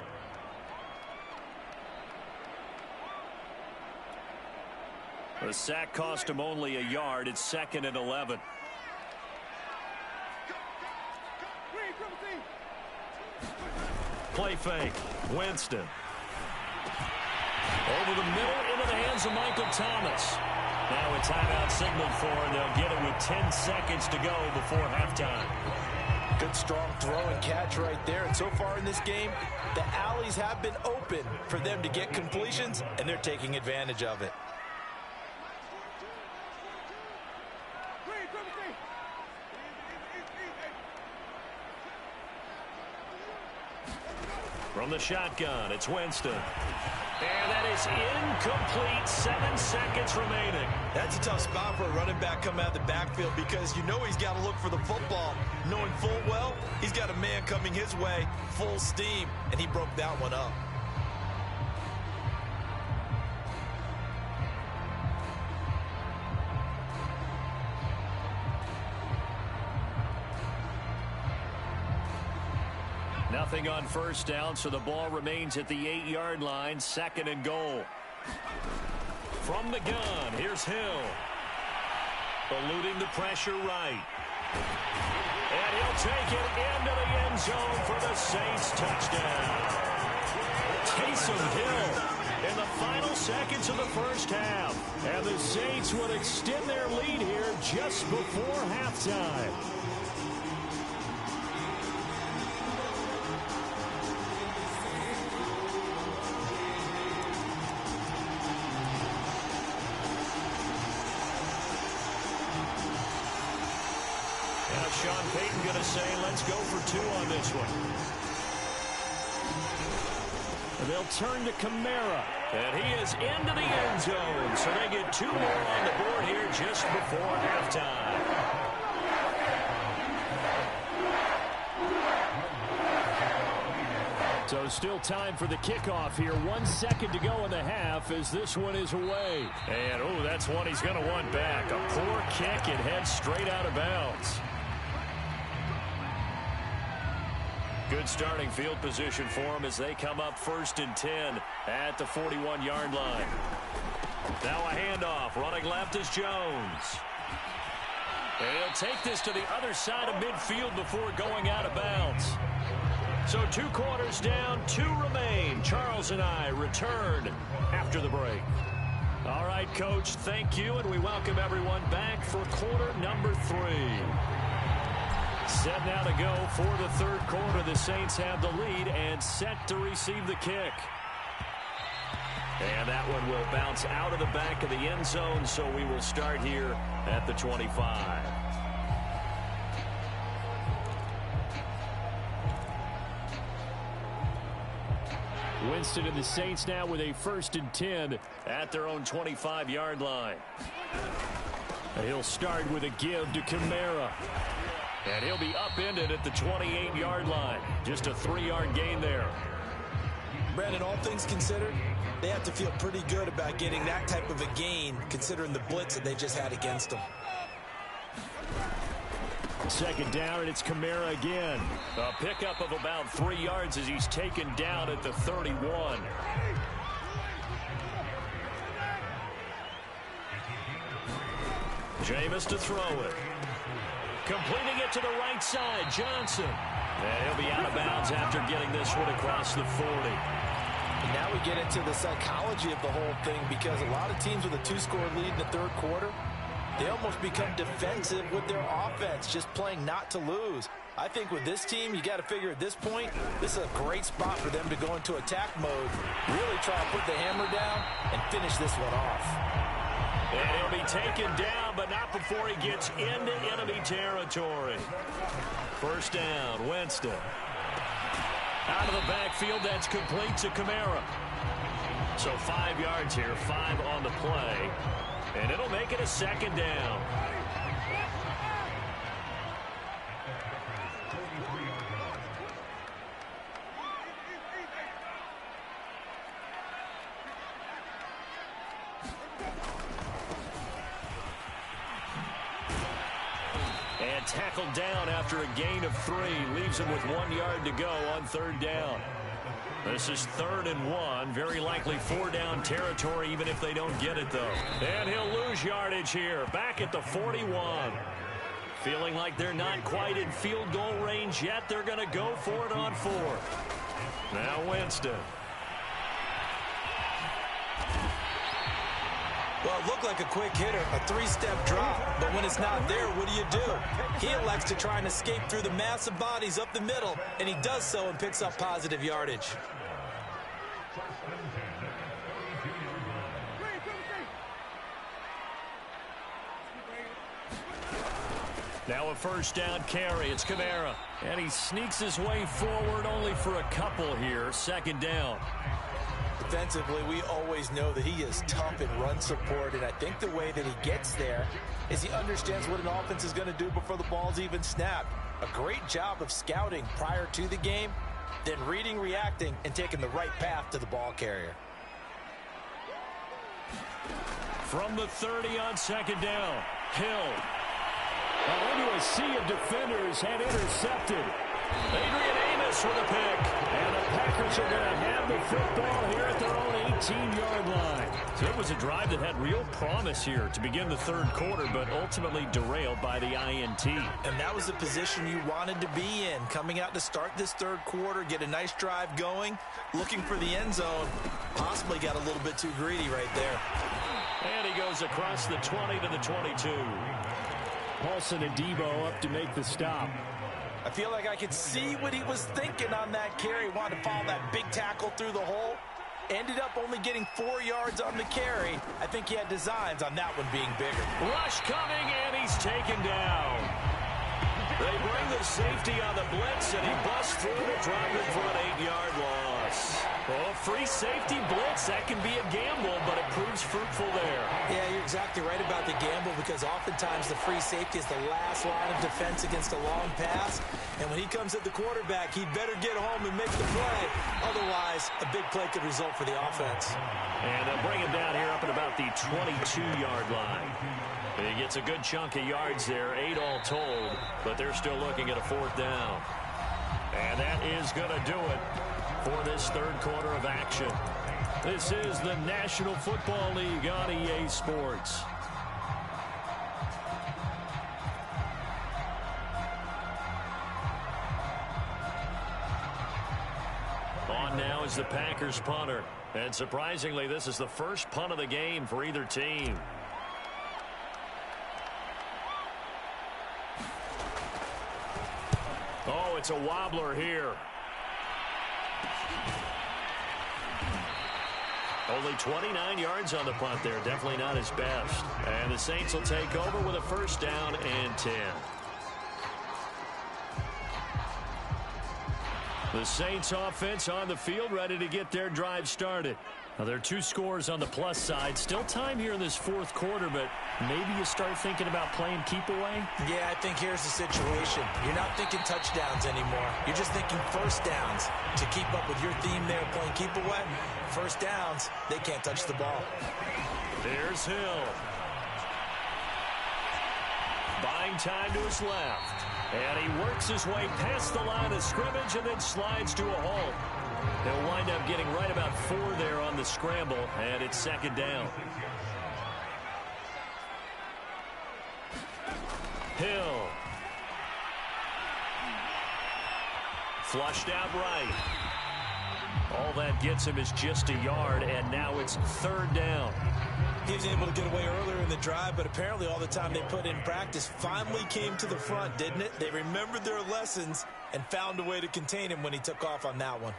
The sack cost him only a yard. It's 2nd and 11. Play fake. Winston. Over the middle into the hands of Michael Thomas. Now a timeout signaled for, and they'll get it with 10 seconds to go before halftime. Good strong throw and catch right there. And so far in this game, the alleys have been open for them to get completions, and they're taking advantage of it. From the shotgun, it's Winston. And that is incomplete. 7 seconds remaining. That's a tough spot for a running back coming out of the backfield because you know he's got to look for the football, knowing full well he's got a man coming his way, full steam, and he broke that one up. Nothing on first down, so the ball remains at the 8-yard line. 2nd and goal. From the gun, here's Hill. Eluding the pressure right. And he'll take it into the end zone for the Saints touchdown. Taysom Hill in the final seconds of the first half. And the Saints would extend their lead here just before halftime. Sean Payton going to say, let's go for 2 on this one. And they'll turn to Kamara. And he is into the end zone. So they get 2 more on the board here just before halftime. So still time for the kickoff here. 1 second to go in the half as this one is away. And, oh, that's one he's going to want back. A poor kick. It heads straight out of bounds. Good starting field position for them as they come up 1st and 10 at the 41-yard line. Now a handoff. Running left is Jones. And he'll take this to the other side of midfield before going out of bounds. So 2 quarters down, 2 remain. Charles and I return after the break. All right, Coach, thank you, and we welcome everyone back for quarter number 3. Set now to go for the 3rd quarter. The Saints have the lead and set to receive the kick. And that one will bounce out of the back of the end zone, so we will start here at the 25. Winston and the Saints now with a 1st and 10 at their own 25-yard line. And he'll start with a give to Kamara. And he'll be upended at the 28-yard line. Just a 3-yard gain there. Brandon, all things considered, they have to feel pretty good about getting that type of a gain considering the blitz that they just had against them. 2nd down, and it's Kamara again. A pickup of about 3 yards as he's taken down at the 31. Jameis to throw it. Completing it to the right side, Johnson. And he'll be out of bounds after getting this one across the 40. And now we get into the psychology of the whole thing because a lot of teams with a 2-score lead in the 3rd quarter, they almost become defensive with their offense, just playing not to lose. I think with this team, you got to figure at this point, this is a great spot for them to go into attack mode, really try to put the hammer down and finish this one off. And he'll be taken down, but not before he gets into enemy territory. 1st down, Winston. Out of the backfield, that's complete to Kamara. So 5 yards here, 5 on the play. And it'll make it a 2nd down. And tackled down after a gain of 3. Leaves him with 1 yard to go on 3rd down. This is 3rd and 1. Very likely 4-down territory, even if they don't get it, though. And he'll lose yardage here. Back at the 41. Feeling like they're not quite in field goal range yet. They're going to go for it on 4th. Now Winston. Well, it looked like a quick hitter, a 3-step drop. But when it's not there, what do? He elects to try and escape through the massive bodies up the middle, and he does so and picks up positive yardage. Now a 1st down carry. It's Kamara. And he sneaks his way forward only for a couple here. 2nd down. Defensively, we always know that he is tough in run support, and I think the way that he gets there is he understands what an offense is going to do before the ball's even snapped. A great job of scouting prior to the game, then reading, reacting, and taking the right path to the ball carrier. From the 30 on 2nd down, Hill. Into a sea of defenders and intercepted. Adrian Amos with a pick. And the Packers are going to have the football here at their own 18-yard line. So it was a drive that had real promise here to begin the 3rd quarter, but ultimately derailed by the INT. And that was the position you wanted to be in, coming out to start this 3rd quarter, get a nice drive going, looking for the end zone. Possibly got a little bit too greedy right there. And he goes across the 20 to the 22. Paulson and Debo up to make the stop. I feel like I could see what he was thinking on that carry. Wanted to follow that big tackle through the hole. Ended up only getting 4 yards on the carry. I think he had designs on that one being bigger. Rush coming, and he's taken down. They bring the safety on the blitz, and he busts through the drop in for an 8-yard loss. Well, free safety blitz, that can be a gamble, but it proves fruitful there. Yeah, you're exactly right about the gamble, because oftentimes the free safety is the last line of defense against a long pass. And when he comes at the quarterback, he'd better get home and make the play. Otherwise, a big play could result for the offense. And they'll bring him down here up at about the 22-yard line. He gets a good chunk of yards there, 8 all told, but they're still looking at a 4th down. And that is going to do it for this 3rd quarter of action. This is the National Football League on EA Sports. On now is the Packers punter. And surprisingly, this is the first punt of the game for either team. Oh, it's a wobbler here. Only 29 yards on the punt there. Definitely not his best. And the Saints will take over with a 1st down and 10. The Saints offense on the field, ready to get their drive started. Now, there are 2 scores on the plus side. Still time here in this 4th quarter, but maybe you start thinking about playing keep away? Yeah, I think here's the situation. You're not thinking touchdowns anymore. You're just thinking 1st downs. To keep up with your theme there, playing keep away, 1st downs, they can't touch the ball. There's Hill. Buying time to his left. And he works his way past the line of scrimmage and then slides to a halt. They'll wind up getting right about 4 there on the scramble, and it's 2nd down. Hill. Flushed out right. All that gets him is just a yard, and now it's 3rd down. He was able to get away earlier in the drive, but apparently all the time they put in practice finally came to the front, didn't it? They remembered their lessons and found a way to contain him when he took off on that one.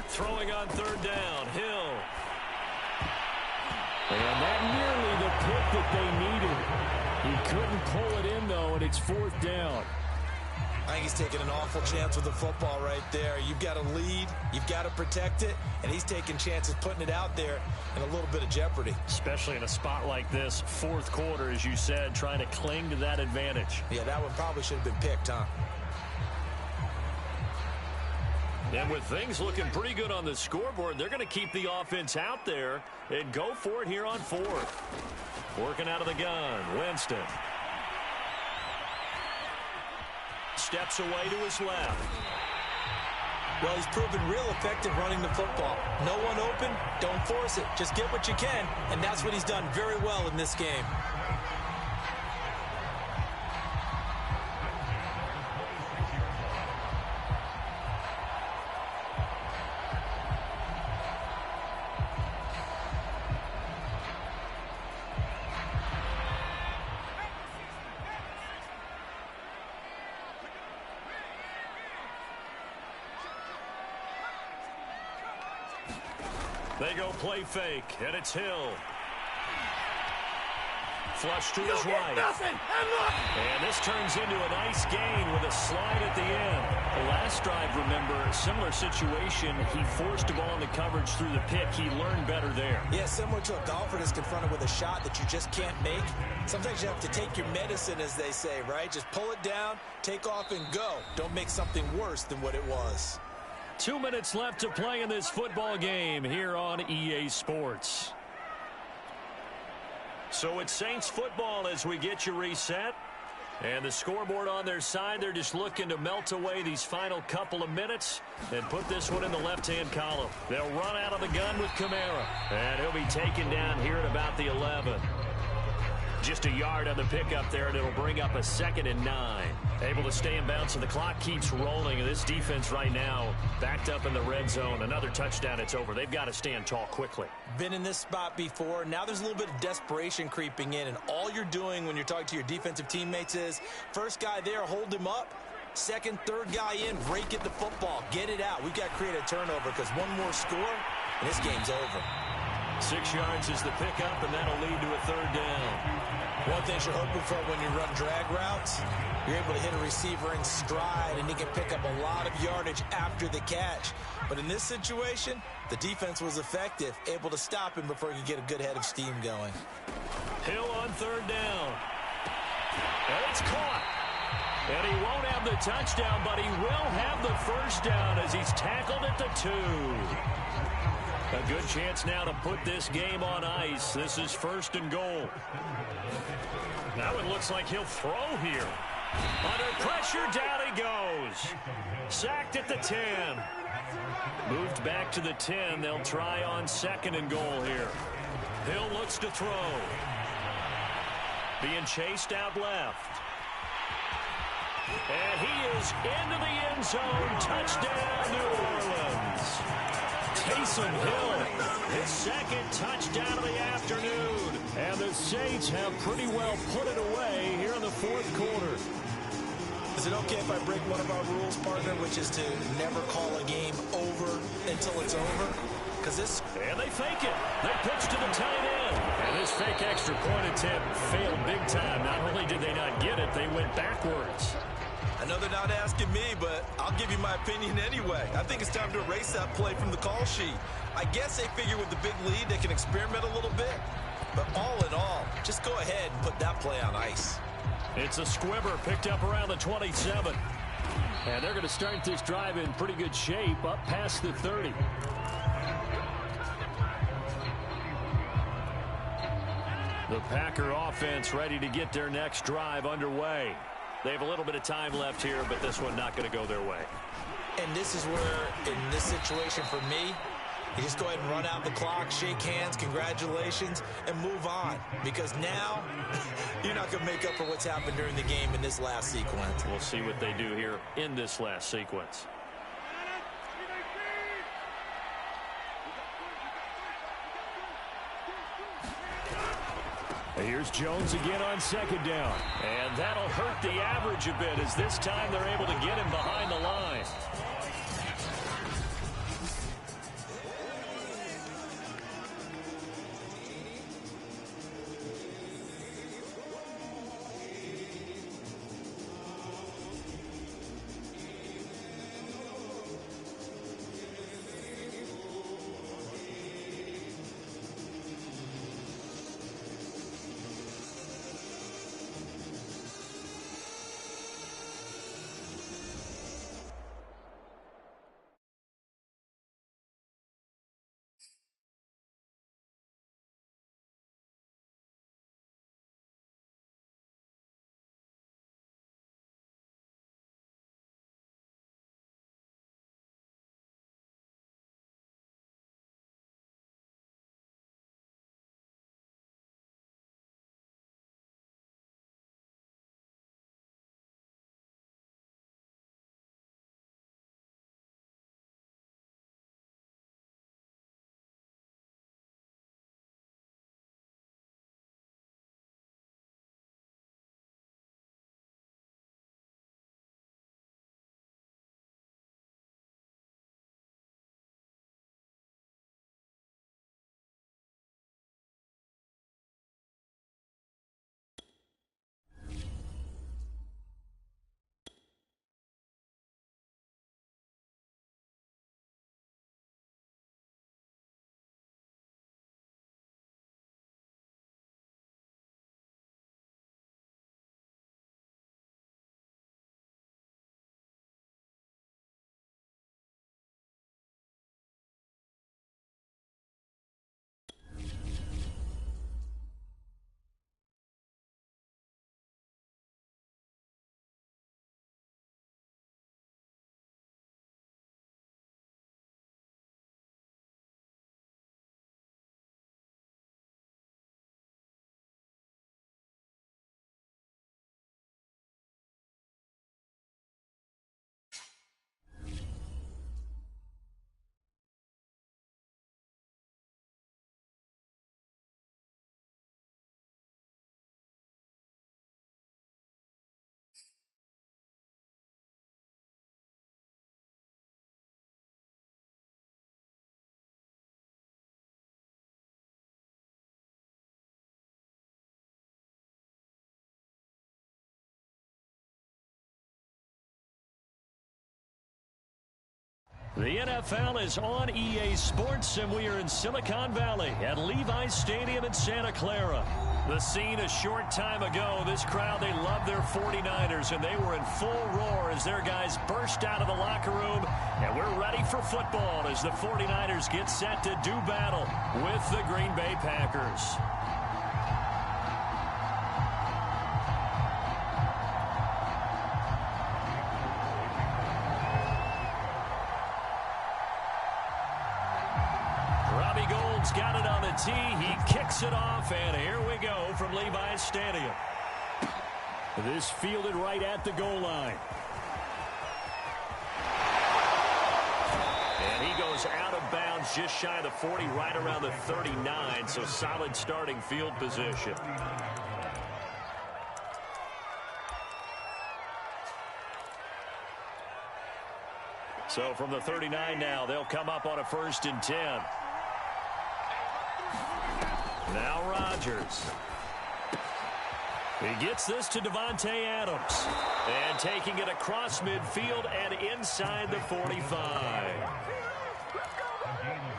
Throwing on 3rd down, Hill. And that nearly the pick that they needed. He couldn't pull it in, though, and it's 4th down. I think he's taking an awful chance with the football right there. You've got to lead, you've got to protect it, and he's taking chances putting it out there in a little bit of jeopardy. Especially in a spot like this, 4th quarter, as you said, trying to cling to that advantage. Yeah, that one probably should have been picked, huh? And with things looking pretty good on the scoreboard, they're going to keep the offense out there and go for it here on 4th. Working out of the gun, Winston. steps away to his left. Well, he's proven real effective running the football. No one open, don't force it. Just get what you can, and that's what he's done very well in this game. They go play fake, and it's Hill. Flush to his right. And this turns into a nice gain with a slide at the end. The last drive, remember, similar situation. He forced a ball into coverage through the pick. He learned better there. Yeah, similar to a golfer that's confronted with a shot that you just can't make. Sometimes you have to take your medicine, as they say, right? Just pull it down, take off, and go. Don't make something worse than what it was. 2 minutes left to play in this football game here on EA Sports. So it's Saints football as we get you reset. And the scoreboard on their side, they're just looking to melt away these final couple of minutes and put this one in the left-hand column. They'll run out of the gun with Kamara. And he'll be taken down here at about the 11. Just a yard on the pickup there, and it'll bring up a 2nd and 9. Able to stay in bounds, and the clock keeps rolling. And this defense right now backed up in the red zone. Another touchdown, it's over. They've got to stand tall quickly. Been in this spot before. Now there's a little bit of desperation creeping in, and all you're doing when you're talking to your defensive teammates is first guy there, hold him up. Second, third guy in, rake at the football. Get it out. We've got to create a turnover because one more score, and this game's over. 6 yards is the pickup, and that'll lead to a 3rd down. One thing you're hoping for when you run drag routes, you're able to hit a receiver in stride, and he can pick up a lot of yardage after the catch. But in this situation, the defense was effective, able to stop him before he could get a good head of steam going. Hill on 3rd down. And it's caught. And he won't have the touchdown, but he will have the 1st down as he's tackled at the 2. A good chance now to put this game on ice. This is 1st and goal. Now it looks like he'll throw here. Under pressure, down he goes. Sacked at the 10. Moved back to the 10. They'll try on 2nd and goal here. Hill looks to throw. Being chased out left. And he is into the end zone. Touchdown, New Orleans. Taysom Hill, his 2nd touchdown of the afternoon. And the Saints have pretty well put it away here in the 4th quarter. Is it okay if I break one of our rules, partner, which is to never call a game over until it's over? Because this... And they fake it. They pitch to the tight end. And this fake extra point attempt failed big time. Not only did they not get it, they went backwards. I know they're not asking me, but I'll give you my opinion anyway. I think it's time to erase that play from the call sheet. I guess they figure with the big lead they can experiment a little bit. But all in all, just go ahead and put that play on ice. It's a squibber picked up around the 27. And they're going to start this drive in pretty good shape up past the 30. The Packer offense ready to get their next drive underway. They have a little bit of time left here, but this one not going to go their way. And this is where, in this situation for me, you just go ahead and run out the clock, shake hands, congratulations, and move on. Because now, you're not going to make up for what's happened during the game in this last sequence. We'll see what they do here in this last sequence. Here's Jones again on 2nd down. And that'll hurt the average a bit as this time they're able to get him behind the line. The NFL is on EA Sports, and we are in Silicon Valley at Levi's Stadium in Santa Clara. The scene a short time ago, this crowd, they love their 49ers, and they were in full roar as their guys burst out of the locker room, and we're ready for football as the 49ers get set to do battle with the Green Bay Packers. Got it on the tee. He kicks it off, and here we go from Levi's Stadium. This fielded right at the goal line. And he goes out of bounds just shy of the 40, right around the 39, so solid starting field position. So from the 39 now, they'll come up on a 1st and 10. Now Rodgers. He gets this to Devontae Adams. And taking it across midfield and inside the 45.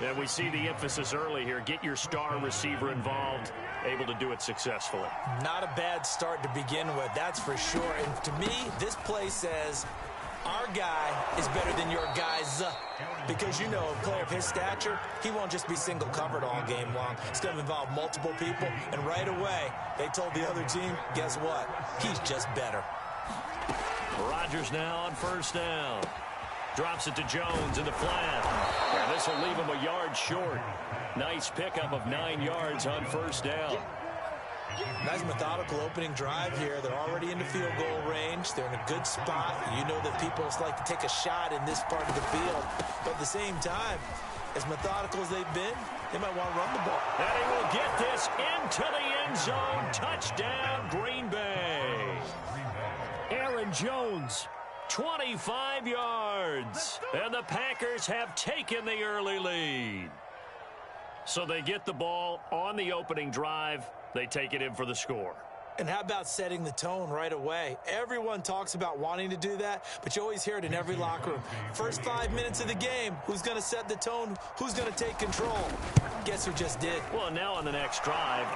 And we see the emphasis early here. Get your star receiver involved. Able to do it successfully. Not a bad start to begin with, that's for sure. And to me, this play says, our guy is better than your guys. Because, you know, a player of his stature, he won't just be single covered all game long. It's going to involve multiple people. And right away, they told the other team, guess what? He's just better. Rodgers now on 1st down. Drops it to Jones in the flat. And this will leave him a yard short. Nice pickup of 9 yards on 1st down. Nice methodical opening drive here. They're already in the field goal range. They're in a good spot. You know that people like to take a shot in this part of the field. But at the same time, as methodical as they've been, they might want to run the ball. And he will get this into the end zone. Touchdown, Green Bay. Aaron Jones, 25 yards. And the Packers have taken the early lead. So they get the ball on the opening drive. They take it in for the score. And how about setting the tone right away? Everyone talks about wanting to do that, but you always hear it in every locker room. First 5 minutes of the game, who's going to set the tone? Who's going to take control? Guess who just did? Well, now on the next drive,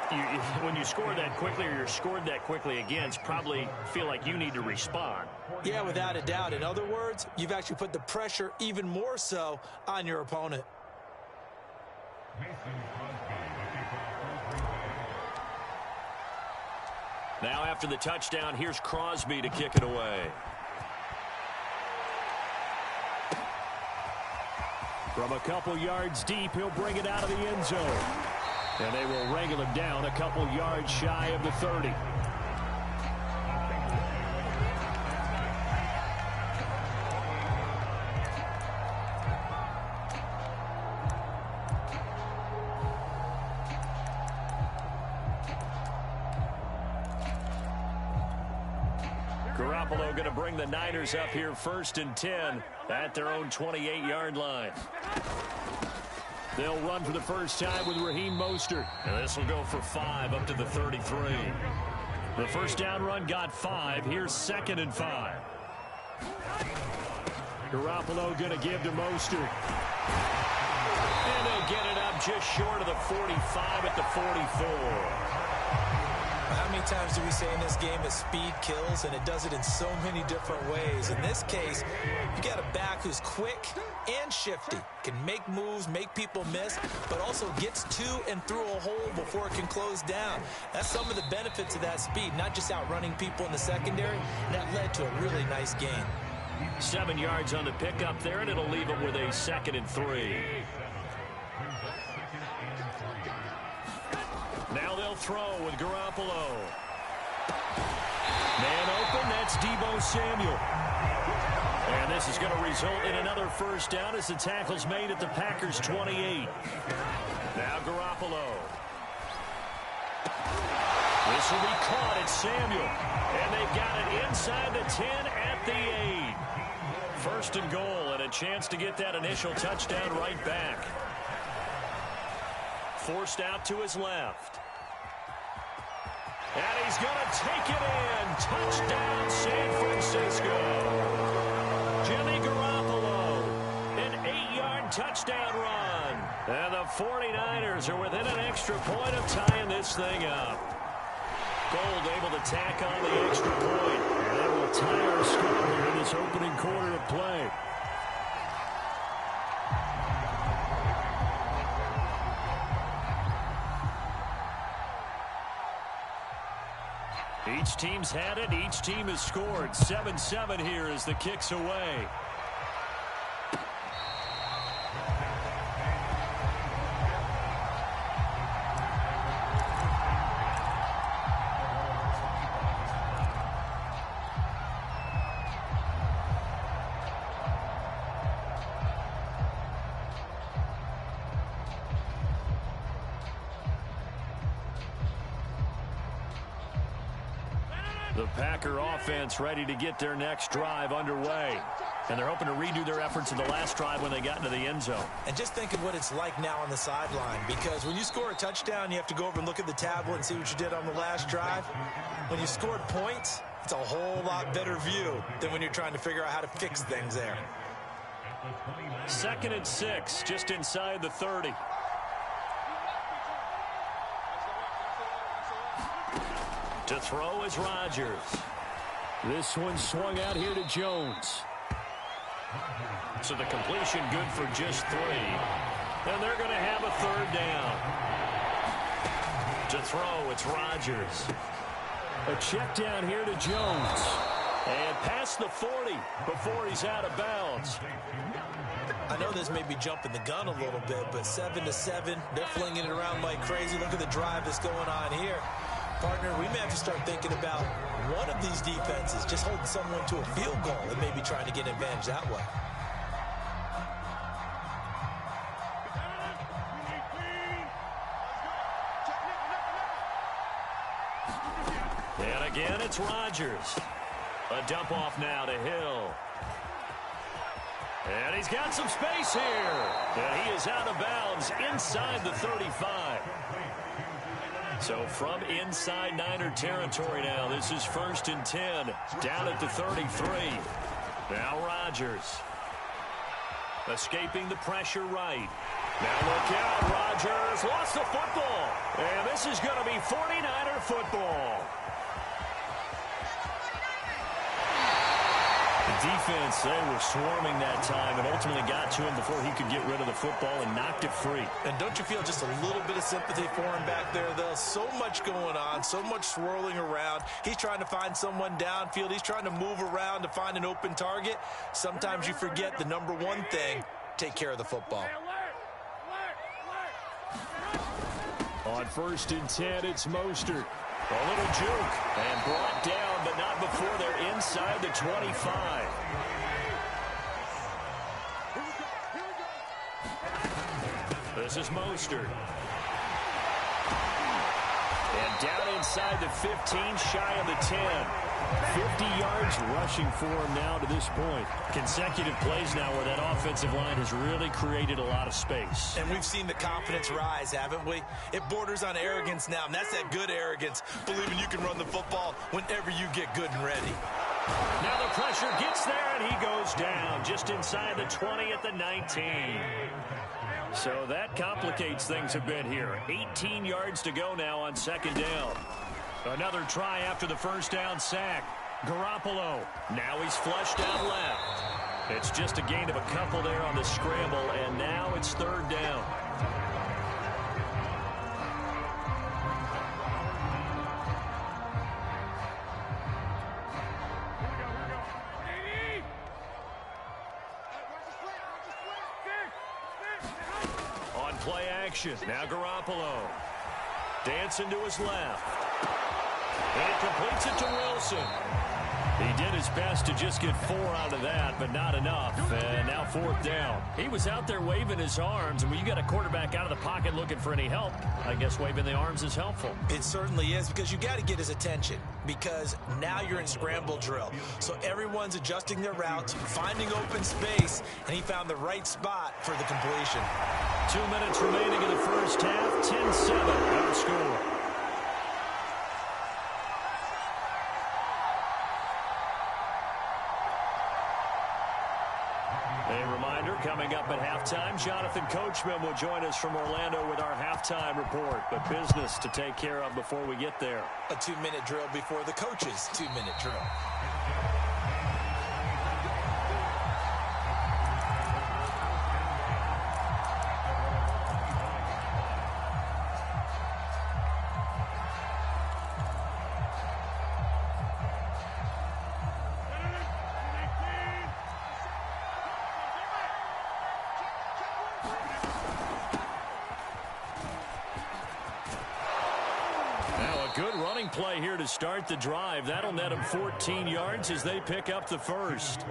when you score that quickly or you're scored that quickly again, probably feel like you need to respond. Yeah, without a doubt. In other words, you've actually put the pressure even more so on your opponent. Now after the touchdown, here's Crosby to kick it away. From a couple yards deep, he'll bring it out of the end zone. And they will wrangle him down a couple yards shy of the 30. Garoppolo going to bring the Niners up here 1st and 10 at their own 28-yard line. They'll run for the first time with Raheem Mostert. And this will go for 5 up to the 33. The first down run got 5. Here's 2nd and 5. Garoppolo going to give to Mostert. And they'll get it up just short of the 45 at the 44. How many times do we say in this game that speed kills, and it does it in so many different ways? In this case, you got a back who's quick and shifty, can make moves, make people miss, but also gets to and through a hole before it can close down. That's some of the benefits of that speed, not just outrunning people in the secondary. That led to a really nice gain. 7 yards on the pickup there, and it'll leave them with a 2nd and 3. Now they'll throw with Garoppolo. Man open, that's Deebo Samuel. And this is going to result in another first down as the tackle's made at the Packers' 28. Now Garoppolo. This will be caught at Samuel. And they've got it inside the 10 at the 8. 1st and goal, and a chance to get that initial touchdown right back. Forced out to his left. And he's going to take it in. Touchdown, San Francisco. Jimmy Garoppolo, an touchdown run. And the 49ers are within an extra point of tying this thing up. Gold able to tack on the extra point. And that will tie our score here in this opening quarter of play. Each team's had it. Each team has scored. 7-7 here as the kick's away. The Packer offense ready to get their next drive underway. And they're hoping to redo their efforts in the last drive when they got into the end zone. And just think of what it's like now on the sideline, because when you score a touchdown, you have to go over and look at the tablet and see what you did on the last drive. When you scored points, it's a whole lot better view than when you're trying to figure out how to fix things there. 2nd and 6, just inside the 30. To throw is Rodgers. This one swung out here to Jones. So the completion good for just 3. And they're going to have a 3rd down. To throw, it's Rodgers. A check down here to Jones. And past the 40 before he's out of bounds. I know this may be jumping the gun a little bit, but 7-7, they're flinging it around like crazy. Look at the drive that's going on here. Partner, we may have to start thinking about one of these defenses just holding someone to a field goal and maybe trying to get an advantage that way. And again, it's Rodgers. A dump off now to Hill. And he's got some space here. And he is out of bounds inside the 35. So from inside Niner territory now, this is 1st and 10, down at the 33. Now Rodgers. Escaping the pressure right. Now look out, Rodgers lost the football. And this is going to be 49er football. The defense, they were swarming that time and ultimately got to him before he could get rid of the football and knocked it free. And don't you feel just a little bit of sympathy for him back there, though? So much going on, so much swirling around. He's trying to find someone downfield. He's trying to move around to find an open target. Sometimes you forget the number one thing, take care of the football. On 1st and 10, it's Mostert. A little juke and brought down, but not before they're inside the 25. This is Mostert. And down inside the 15, shy of the 10. 50 yards rushing for him now to this point. Consecutive plays now where that offensive line has really created a lot of space. And we've seen the confidence rise, haven't we? It borders on arrogance now, and that's that good arrogance, believing you can run the football whenever you get good and ready. Now the pressure gets there, and he goes down just inside the 20 at the 19. So that complicates things a bit here. 18 yards to go now on 2nd down. Another try after the 1st down sack. Garoppolo. Now he's flushed out left. It's just a gain of a couple there on the scramble, and now it's 3rd down. On play action. Now Garoppolo. Dancing to his left. And he completes it to Wilson. He did his best to just get 4 out of that, but not enough. And now 4th down. He was out there waving his arms, and when you got a quarterback out of the pocket looking for any help, I guess waving the arms is helpful. It certainly is, because you got to get his attention, because now you're in scramble drill. So everyone's adjusting their routes, finding open space, and he found the right spot for the completion. 2 minutes remaining in the 1st half. 10-7 our score. A reminder, coming up at halftime. Jonathan Coachman will join us from Orlando with our halftime report. But business to take care of before we get there. A 2-minute drill before the coach's 2-minute drill. Good running play here to start the drive. That'll net them 14 yards as they pick up the first.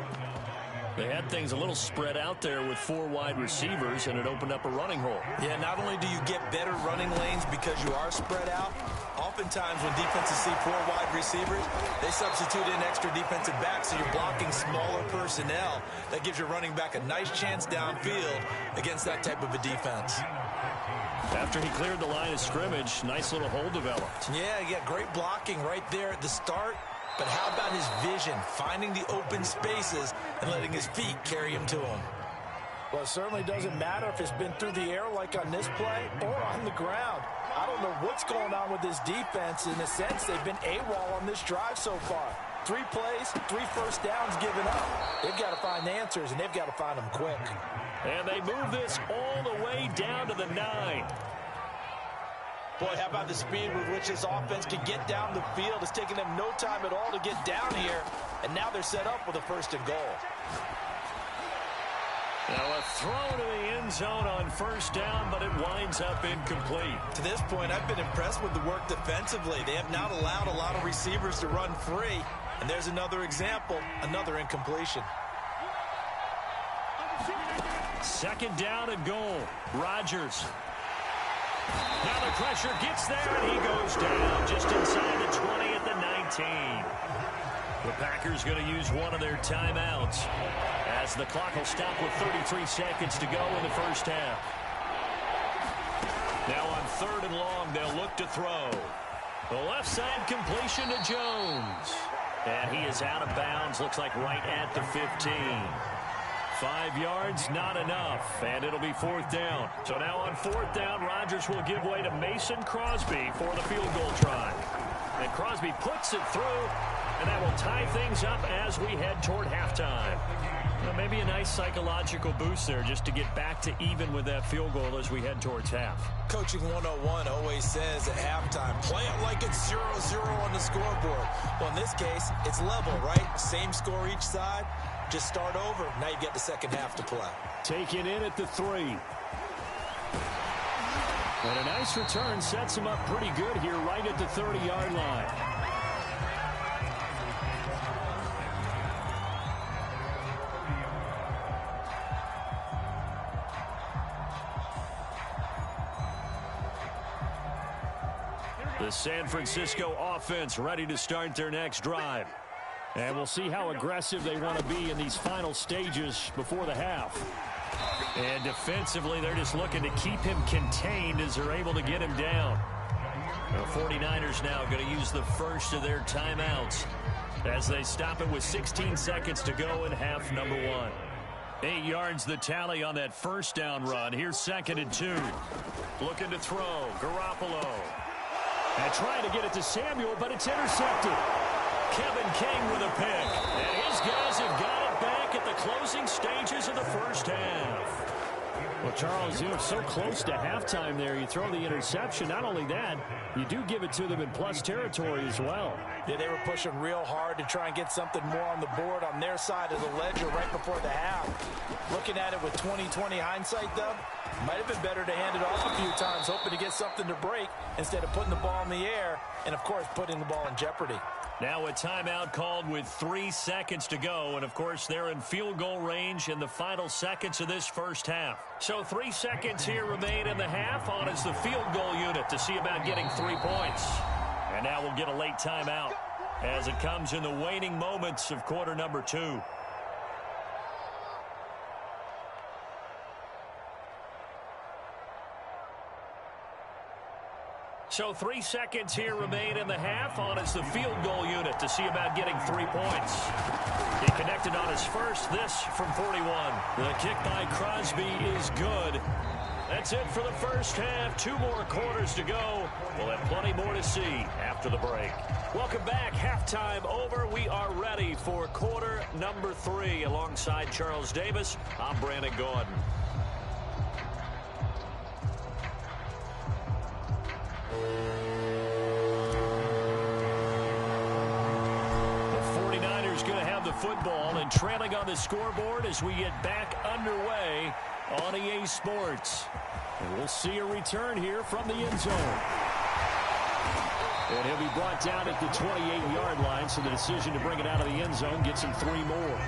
They had things a little spread out there with 4 wide receivers, and it opened up a running hole. Yeah, not only do you get better running lanes because you are spread out, oftentimes when defenses see 4 wide receivers, they substitute in extra defensive backs, so you're blocking smaller personnel. That gives your running back a nice chance downfield against that type of a defense. After he cleared the line of scrimmage, nice little hole developed. Yeah, great blocking right there at the start. But how about his vision, finding the open spaces and letting his feet carry him to him? Well, it certainly doesn't matter if it's been through the air like on this play or on the ground. I don't know what's going on with this defense. In a sense, they've been AWOL on this drive so far. 3 plays, 3 first downs given up. They've got to find answers, and they've got to find them quick. And they move this all the way down to the 9. Boy, how about the speed with which this offense can get down the field? It's taken them no time at all to get down here, and now they're set up with a 1st and goal. Now a throw to the end zone on 1st down, but it winds up incomplete. To this point, I've been impressed with the work defensively. They have not allowed a lot of receivers to run free, and there's another example, another incompletion. 2nd down and goal. Rodgers. Now the pressure gets there, and he goes down just inside the 20 at the 19. The Packers going to use one of their timeouts as the clock will stop with 33 seconds to go in the first half. Now on 3rd and long, they'll look to throw. The left side completion to Jones. And he is out of bounds, looks like right at the 15. 5 yards, not enough, and it'll be 4th down. So now on 4th down, Rodgers will give way to Mason Crosby for the field goal try. And Crosby puts it through, and that will tie things up as we head toward halftime. Well, maybe a nice psychological boost there just to get back to even with that field goal as we head towards half. Coaching 101 always says at halftime, play it like it's 0-0 on the scoreboard. Well, in this case, it's level, right? Same score each side. Just start over. Now you get the second half to play. Taken in at the 3. And a nice return sets him up pretty good here right at the 30-yard line. The San Francisco offense ready to start their next drive. And we'll see how aggressive they want to be in these final stages before the half. And defensively, they're just looking to keep him contained as they're able to get him down. The 49ers now going to use the first of their timeouts as they stop it with 16 seconds to go in half number 1. 8 yards the tally on that 1st down run. Here's 2nd and 2. Looking to throw. Garoppolo. And trying to get it to Samuel, but it's intercepted. Kevin King with a pick. And his guys have got it back at the closing stages of the first half. Well, Charles, you know, so close to halftime there. You throw the interception. Not only that, you do give it to them in plus territory as well. Yeah, they were pushing real hard to try and get something more on the board on their side of the ledger right before the half. Looking at it with 20/20 hindsight, though, might have been better to hand it off a few times, hoping to get something to break instead of putting the ball in the air and, of course, putting the ball in jeopardy. Now a timeout called with 3 seconds to go. And, of course, they're in field goal range in the final seconds of this first half. So 3 seconds here remain in the half. On is the field goal unit to see about getting 3 points. And now we'll get a late timeout as it comes in the waning moments of quarter number 2. So 3 seconds here remain in the half. On is the field goal unit to see about getting 3 points. He connected on his first, this from 41. The kick by Crosby is good. That's it for the first half. 2 more quarters to go. We'll have plenty more to see after the break. Welcome back. Halftime over. We are ready for quarter number 3. Alongside Charles Davis, I'm Brandon Gaudin. The 49ers going to have the football and trailing on the scoreboard as we get back underway on EA Sports. And we'll see a return here from the end zone. And he'll be brought down at the 28-yard line, so the decision to bring it out of the end zone gets him 3 more.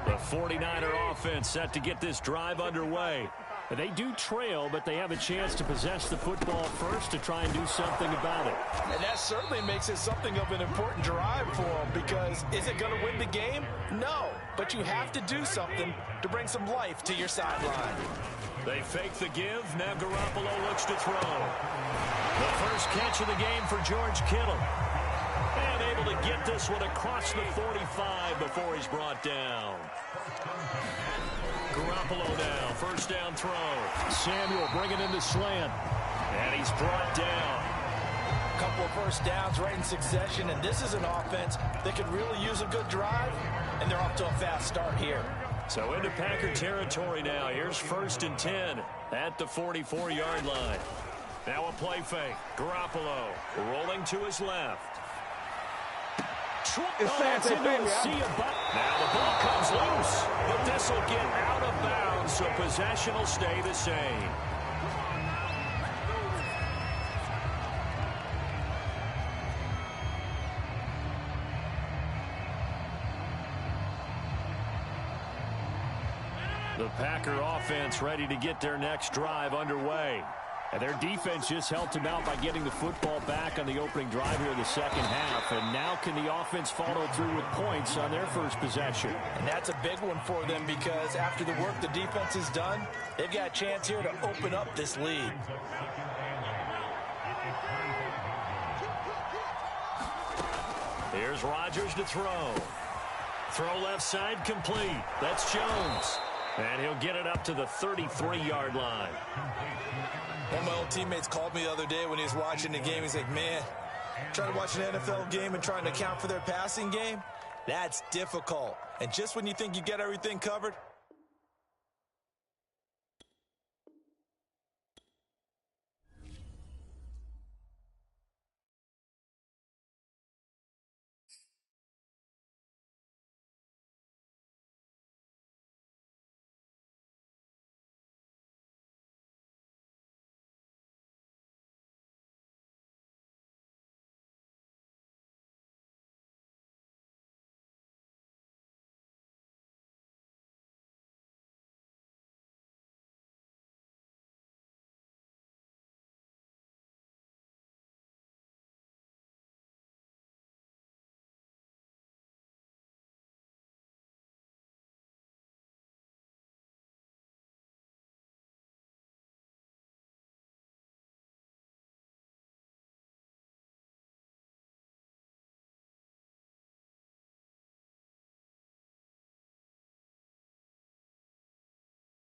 The 49er offense set to get this drive underway. They do trail, but they have a chance to possess the football first to try and do something about it. And that certainly makes it something of an important drive for them, because is it going to win the game? No, but you have to do something to bring some life to your sideline. They fake the give. Now Garoppolo looks to throw. The first catch of the game for George Kittle. And able to get this one across the 45 before he's brought down. Garoppolo now, first down throw. Samuel bringing in the slant. And he's brought down. A couple of first downs right in succession, and this is an offense that could really use a good drive, and they're off to a fast start here. So into Packer territory now. Here's 1st and 10 at the 44-yard line. Now a play fake. Garoppolo rolling to his left. Now the ball comes loose, but this will get out of bounds, so possession will stay the same. The Packer offense ready to get their next drive underway. And their defense just helped him out by getting the football back on the opening drive here in the second half. And now can the offense follow through with points on their first possession? And that's a big one for them, because after the work the defense has done, they've got a chance here to open up this lead. Here's Rodgers to throw. Throw left side complete. That's Jones. And he'll get it up to the 33-yard line. One of my old teammates called me the other day when he was watching the game. He's like, man, trying to watch an NFL game and trying to account for their passing game, that's difficult. And just when you think you get everything covered,